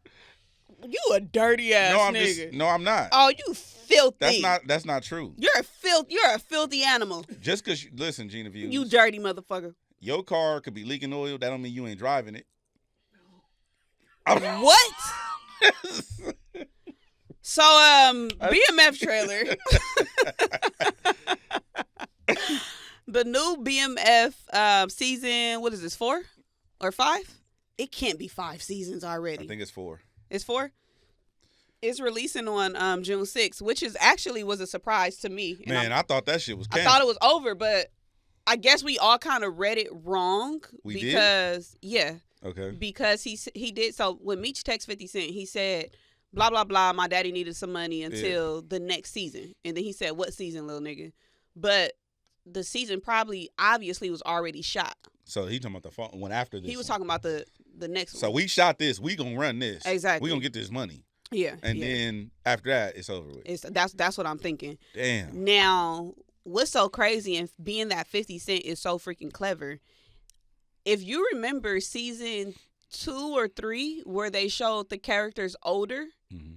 You a dirty ass nigga. No, I'm not. Oh, you filthy. That's not true. You're a filthy animal. Just because listen, Gina Views. You dirty motherfucker. Your car could be leaking oil. That don't mean you ain't driving it. What? So, BMF trailer. The new BMF season, what is this, 4 or 5? It can't be 5 seasons already. I think it's 4. It's 4? It's releasing on June 6th, which was a surprise to me. Man, I thought that shit was canceled. I thought it was over, but I guess we all kind of read it wrong. We did? Yeah. Okay. Because he did. So when Meech text 50 Cent, he said, blah, blah, blah, my daddy needed some money until the next season. And then he said, what season, little nigga? But the season obviously was already shot. So he talking about the one after this. He was talking about the next one. So we shot this. We gonna run this. Exactly. We gonna get this money. Yeah, and yeah. then after that, it's over with. That's what I'm thinking. Damn. Now, what's so crazy and being that 50 Cent is so freaking clever. If you remember season 2 or 3 where they showed the characters older, Mm-hmm.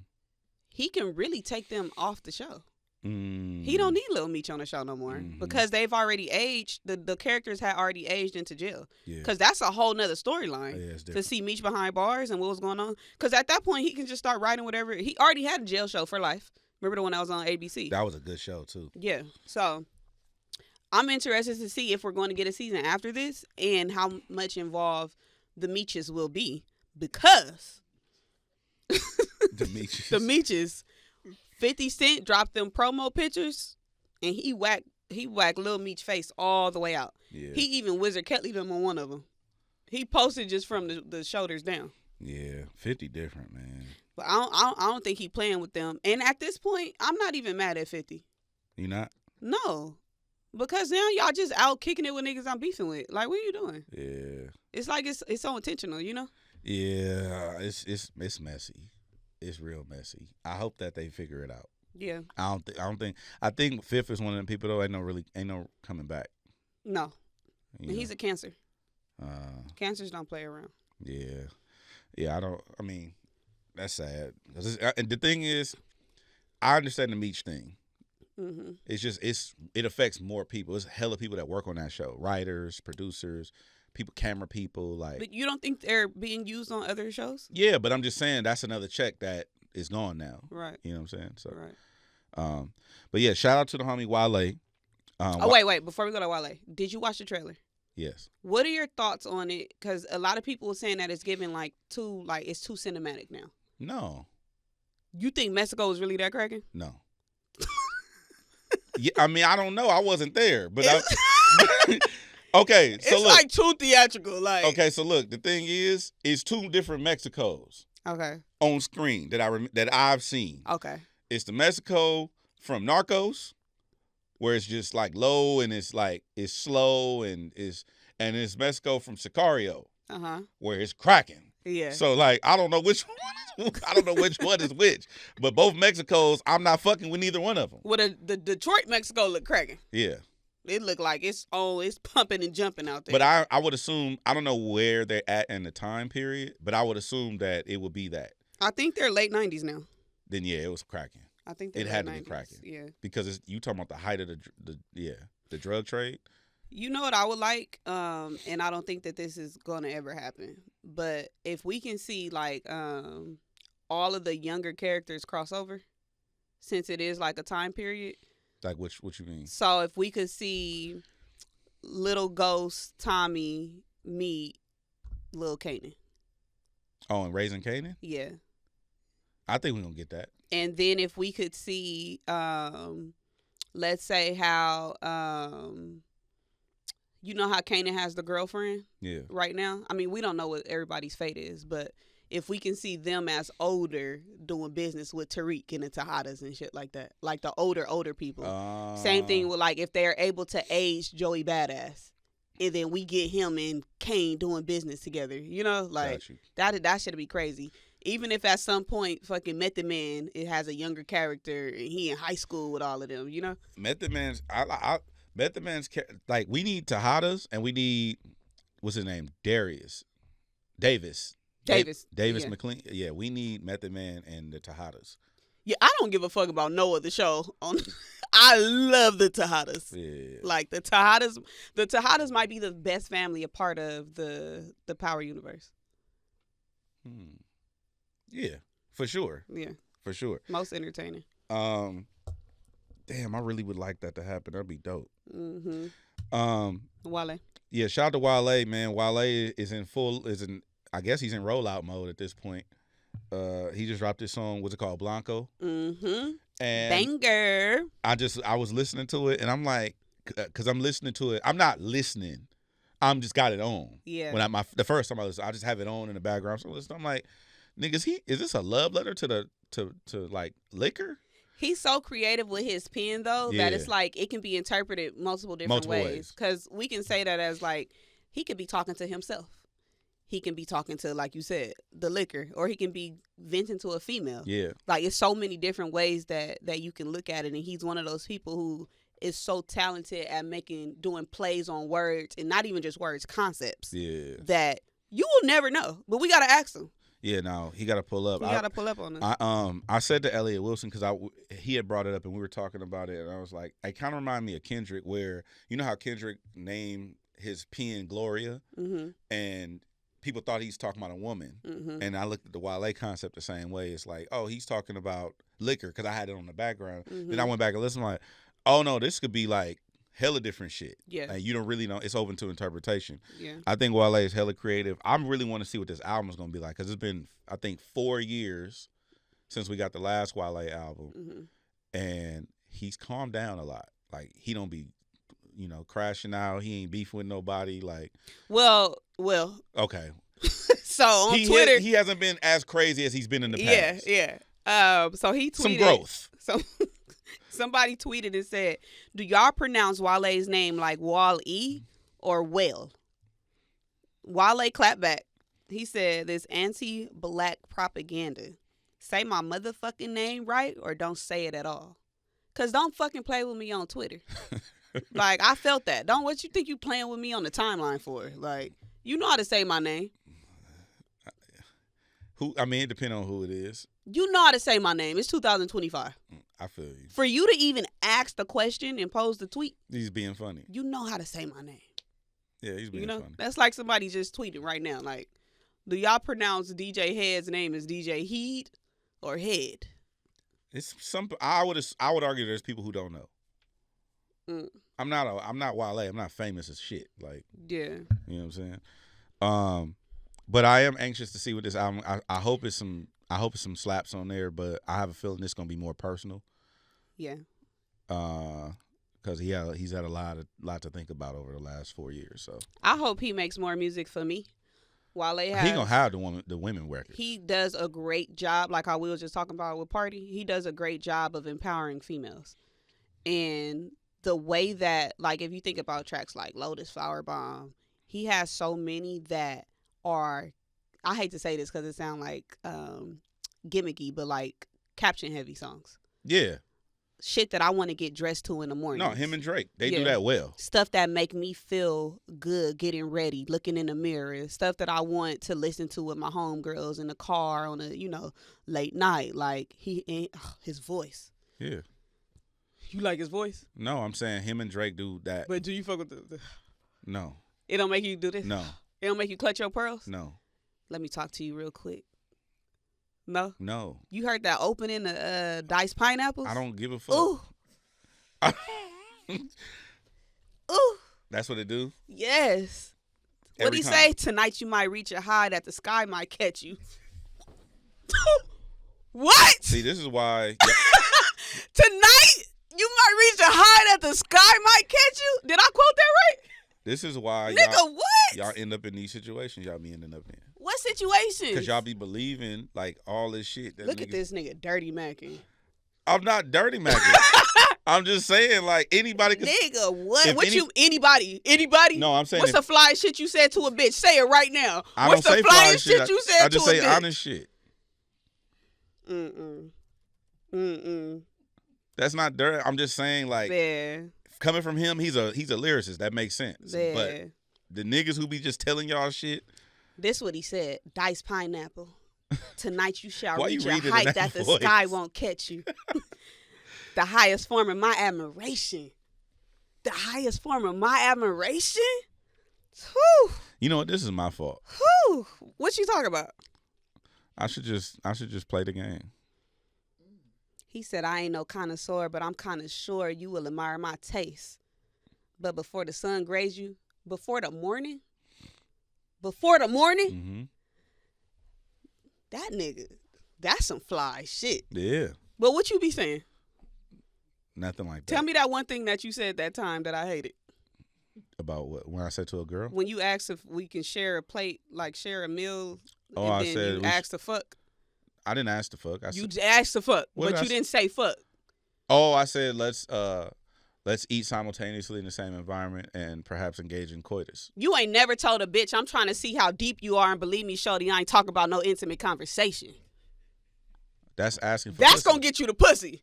he can really take them off the show. Mm. He don't need Lil Meech on the show no more because they've already aged. The characters had already aged into jail. Yeah. Because that's a whole nother storyline Yeah, it's to different. see Meech behind bars and what was going on. Because at that point, he can just start writing whatever. He already had a jail show for life. Remember the one that was on ABC? That was a good show too. Yeah. So I'm interested to see if we're going to get a season after this and how much involved the Meeches will be because The Meeches. the Meeches, 50 Cent dropped them promo pictures and he whacked Lil Meech face all the way out. Yeah. He even Wizard Kelly them on one of them. He posted just from the shoulders down. Yeah. 50 different, man. But I don't think he playing with them. And at this point, I'm not even mad at 50. You not? No. Because now y'all just out kicking it with niggas I'm beefing with. Like, what are you doing? Yeah. It's like it's so intentional, you know? Yeah. It's messy. It's real messy. I hope that they figure it out. Yeah. I think Fifth is one of them people though. Ain't no coming back. No. You And he's a cancer. know? Cancers don't play around. Yeah. Yeah. I mean, that's sad. And the thing is, I understand the Meech thing. Mm-hmm. It's just it affects more people. It's hella people that work on that show, writers, producers, people, camera people. Like, But you don't think they're being used on other shows? yeah, but I'm just saying that's another check that is gone now. Right. You know what I'm saying? So, Right. But yeah, shout out to the homie Wale. Wait. Before we go to Wale, did you watch the trailer? Yes. What are your thoughts on it? Because a lot of people were saying that it's giving it's too cinematic now. No. You think Mexico was really that cracking? No. Yeah, I mean, I don't know. I wasn't there, but okay. So it's look, like too theatrical. Like, okay, so look, the thing is, it's two different Mexicos okay, on screen that I've seen. okay, It's the Mexico from Narcos, where it's just like low and it's slow and it's Mexico from Sicario, where it's cracking. yeah. So like, I don't know which one. I don't know which one is which, but both Mexicos, I'm not fucking with neither one of them. Well, the Detroit Mexico look cracking. Yeah. It looked like it's pumping and jumping out there. But I would assume, I don't know where they're at in the time period, but I would assume that it would be that. I think they're late 90s now. Then yeah, it was cracking. I think they're It had to late be 90s. cracking. Yeah. Because you talking about the height of the drug trade. You know what I would like, and I don't think that this is going to ever happen, but if we can see like all of the younger characters cross over, since it is like a time period. Like what you mean? So if we could see Little Ghost, Tommy meet Lil Kanan. Oh, and Raising Kanan? Yeah. I think we're gonna get that. And then if we could see let's say how you know how Kanan has the girlfriend right now? I mean, we don't know what everybody's fate is, but if we can see them as older doing business with Tariq and the Tejadas and shit like that, like the older people. Same thing with like if they're able to age Joey Badass, and then we get him and Kane doing business together. You know, like that should be crazy. Even if at some point fucking Method Man it has a younger character and he in high school with all of them. You know, Method Man's like we need Tejadas and we need what's his name Davis. Yeah. McLean. Yeah, we need Method Man and the Tejadas. Yeah, I don't give a fuck about no other show. I love the Tejadas. Yeah. Like the Tejadas might be the best family a part of the Power universe. Yeah, for sure. Yeah. For sure. Most entertaining. Damn, I really would like that to happen. That'd be dope. Wale. Yeah, shout out to Wale, man. Wale I guess he's in rollout mode at this point. He just dropped this song. What's it called? Blanco. Mm-hmm. And banger. I was listening to it, and I'm like, because I'm listening to it. I'm not listening. I'm just got it on. Yeah. When the first time I listened, I just have it on in the background. So I'm like, niggas, is this a love letter to like liquor? He's so creative with his pen though that it's like it can be interpreted multiple different ways. Because we can say that as like he could be talking to himself. he can be talking to, like you said, the liquor, or he can be venting to a female. Yeah. Like, it's so many different ways that you can look at it, and he's one of those people who is so talented at doing plays on words, and not even just words, concepts. Yeah. That you will never know, but we gotta ask him. Yeah, no, he got to pull up. He got to pull up on us. I said to Elliot Wilson, because he had brought it up and we were talking about it, and I was like, it kind of reminded me of Kendrick, where you know how Kendrick named his pen Gloria, and people thought he's talking about a woman, and I looked at the Wale concept the same way. It's like, oh, he's talking about liquor, because I had it on the background. Then I went back and listened, like, oh no, this could be like hella different shit. Yeah. And you don't really know. It's open to interpretation. Yeah. I think Wale is hella creative. I really want to see what this album is going to be like, because it's been, I think, 4 years since we got the last Wale album. And he's calmed down a lot. Like, he don't be, crashing out. He ain't beefing with nobody. Like, well. Okay. So on Twitter. He hasn't been as crazy as he's been in the past. Yeah. So he tweeted. Some growth. Somebody tweeted and said, do y'all pronounce Wale's name like Wale or Wale? Wale clapped back. He said, this anti-black propaganda. Say my motherfucking name right or don't say it at all. Because don't fucking play with me on Twitter. Like, I felt that. What you think you playing with me on the timeline for? Like, you know how to say my name. It depends on who it is. You know how to say my name. It's 2025. I feel you. For you to even ask the question and pose the tweet. He's being funny. You know how to say my name. Yeah, he's being funny. That's like somebody just tweeting right now. Like, do y'all pronounce DJ Hed's name as DJ Hed or Hed? It's I would argue there's people who don't know. I'm not Wale. I'm not famous as shit. Like, yeah. You know what I'm saying? But I am anxious to see what this album. I hope it's some slaps on there, but I have a feeling it's gonna be more personal. Yeah. Because he's had a lot to think about over the last 4 years. So I hope he makes more music for me. Wale has. He gonna have the women record. He does a great job, like how we was just talking about with Party. He does a great job of empowering females, and the way that, like, if you think about tracks like Lotus Flower Bomb, he has so many that are, I hate to say this because it sounds like gimmicky, but like caption heavy songs. Yeah. Shit that I want to get dressed to in the morning. No, him and Drake, they do that well. Stuff that make me feel good, getting ready, looking in the mirror. Stuff that I want to listen to with my homegirls in the car on a, late night. Like, his voice. Yeah. You like his voice? No, I'm saying him and Drake do that. But do you fuck with the... No. It don't make you do this? No. It don't make you clutch your pearls? No. Let me talk to you real quick. No? No. You heard that opening the diced pineapples? I don't give a fuck. Ooh. Ooh. That's what it do? Yes. What'd he say? Tonight you might reach a high that the sky might catch you. What? See, this is why... Tonight you might reach a high that the sky might catch you? Did I quote that right? This is why y'all end up in these situations y'all be ending up in. What situations? Because y'all be believing, like, all this shit. Look at this nigga dirty macking. I'm not dirty macking. I'm just saying, like, anybody can... Nigga, what? Anybody? Anybody? No, I'm saying... What's the flyest shit you said to a bitch? Say it right now. I What's don't the say flyest shit you said to a bitch? I just say honest shit. That's not dirty. I'm just saying, like... Yeah. Coming from him, he's a lyricist. That makes sense. Yeah. But the niggas who be just telling y'all shit... This what he said. Diced pineapple. Tonight you shall reach a height height that the sky won't catch you. The highest form of my admiration. The highest form of my admiration? Whew. You know what? This is my fault. Whew. What you talking about? I should just play the game. He said, I ain't no connoisseur, but I'm kind of sure you will admire my taste. But before the sun grazes you, before the morning, Mm-hmm. That nigga, that's some fly shit. Yeah. But what you be saying? Nothing like that. Tell me that one thing that you said that time that I hated. About what? When I said to a girl? When you asked if we can share a plate, like share a meal, oh, and I then said you asked to fuck. I didn't ask to fuck. You asked to fuck, but you didn't say fuck. Oh, I said let's Let's eat simultaneously in the same environment and perhaps engage in coitus. You ain't never told a bitch, I'm trying to see how deep you are, and believe me, shorty, I ain't talking about no intimate conversation. That's asking for That's pussy. gonna get you the pussy.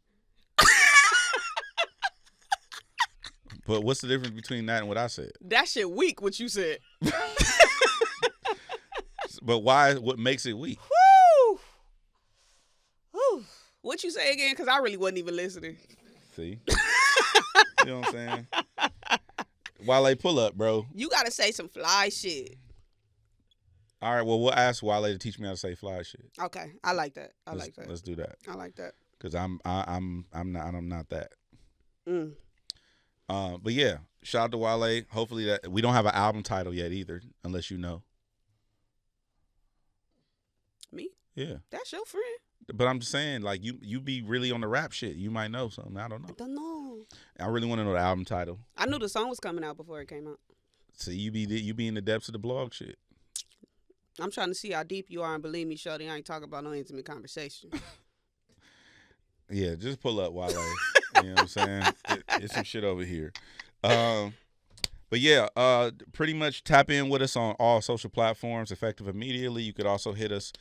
But what's the difference between that and what I said? That shit weak, what you said. But why? What makes it weak? Woo! Whew. What you say again? Because I really wasn't even listening. See? You know what I'm saying? Wale, pull up, bro. You gotta say some fly shit. All right, well, we'll ask Wale to teach me how to say fly shit. Okay, I like that. I like that. Let's do that. I like that. Because I'm not that. Mm. But yeah, shout out to Wale. Hopefully that we don't have an album title yet either, unless you know. Me? Yeah. That's your friend. But I'm just saying, like you be really on the rap shit. You might know something. I don't know. I don't know. I really want to know the album title. I knew the song was coming out before it came out. So you be in the depths of the blog shit. I'm trying to see how deep you are, and believe me, shorty, I ain't talking about no intimate conversation. Yeah, just pull up, Wale. You know what I'm saying? It's some shit over here. But yeah, pretty much tap in with us on all social platforms, effective immediately. You could also hit us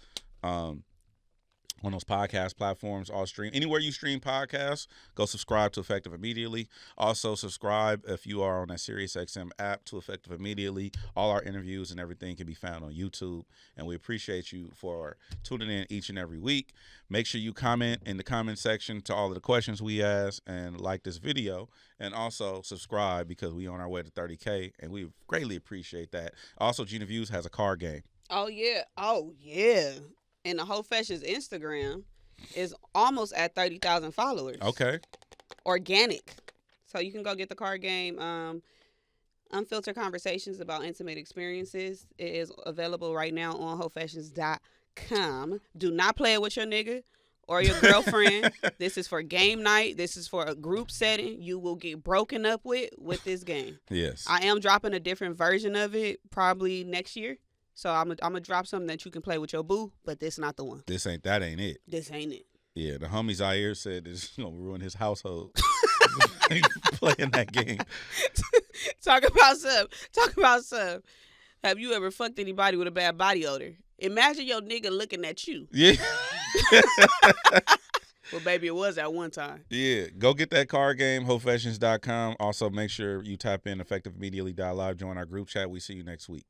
on those podcast platforms, all stream. Anywhere you stream podcasts, go subscribe to Effective Immediately. Also subscribe if you are on that SiriusXM app to Effective Immediately. All our interviews and everything can be found on YouTube. And we appreciate you for tuning in each and every week. Make sure you comment in the comment section to all of the questions we ask and like this video. And also subscribe because we on our way to 30K and we greatly appreciate that. Also, Gina Views has a card game. Oh, yeah. Oh, yeah. And the whole Fesh's Instagram is almost at 30,000 followers. Okay. Organic. So you can go get the card game. Unfiltered Conversations About Intimate Experiences. It is available right now on wholefashions.com. Do not play it with your nigga or your girlfriend. This is for game night. This is for a group setting. You will get broken up with this game. Yes. I am dropping a different version of it probably next year. So I'm gonna drop something that you can play with your boo, but this not the one. That ain't it. This ain't it. Yeah, the homies out here said it's gonna ruin his household. Playing that game. Talk about some. Have you ever fucked anybody with a bad body odor? Imagine your nigga looking at you. Yeah. Well, baby, it was at one time. Yeah. Go get that card game, wholefashions.com. Also, make sure you tap in effectiveimmediately.live. Join our group chat. We see you next week.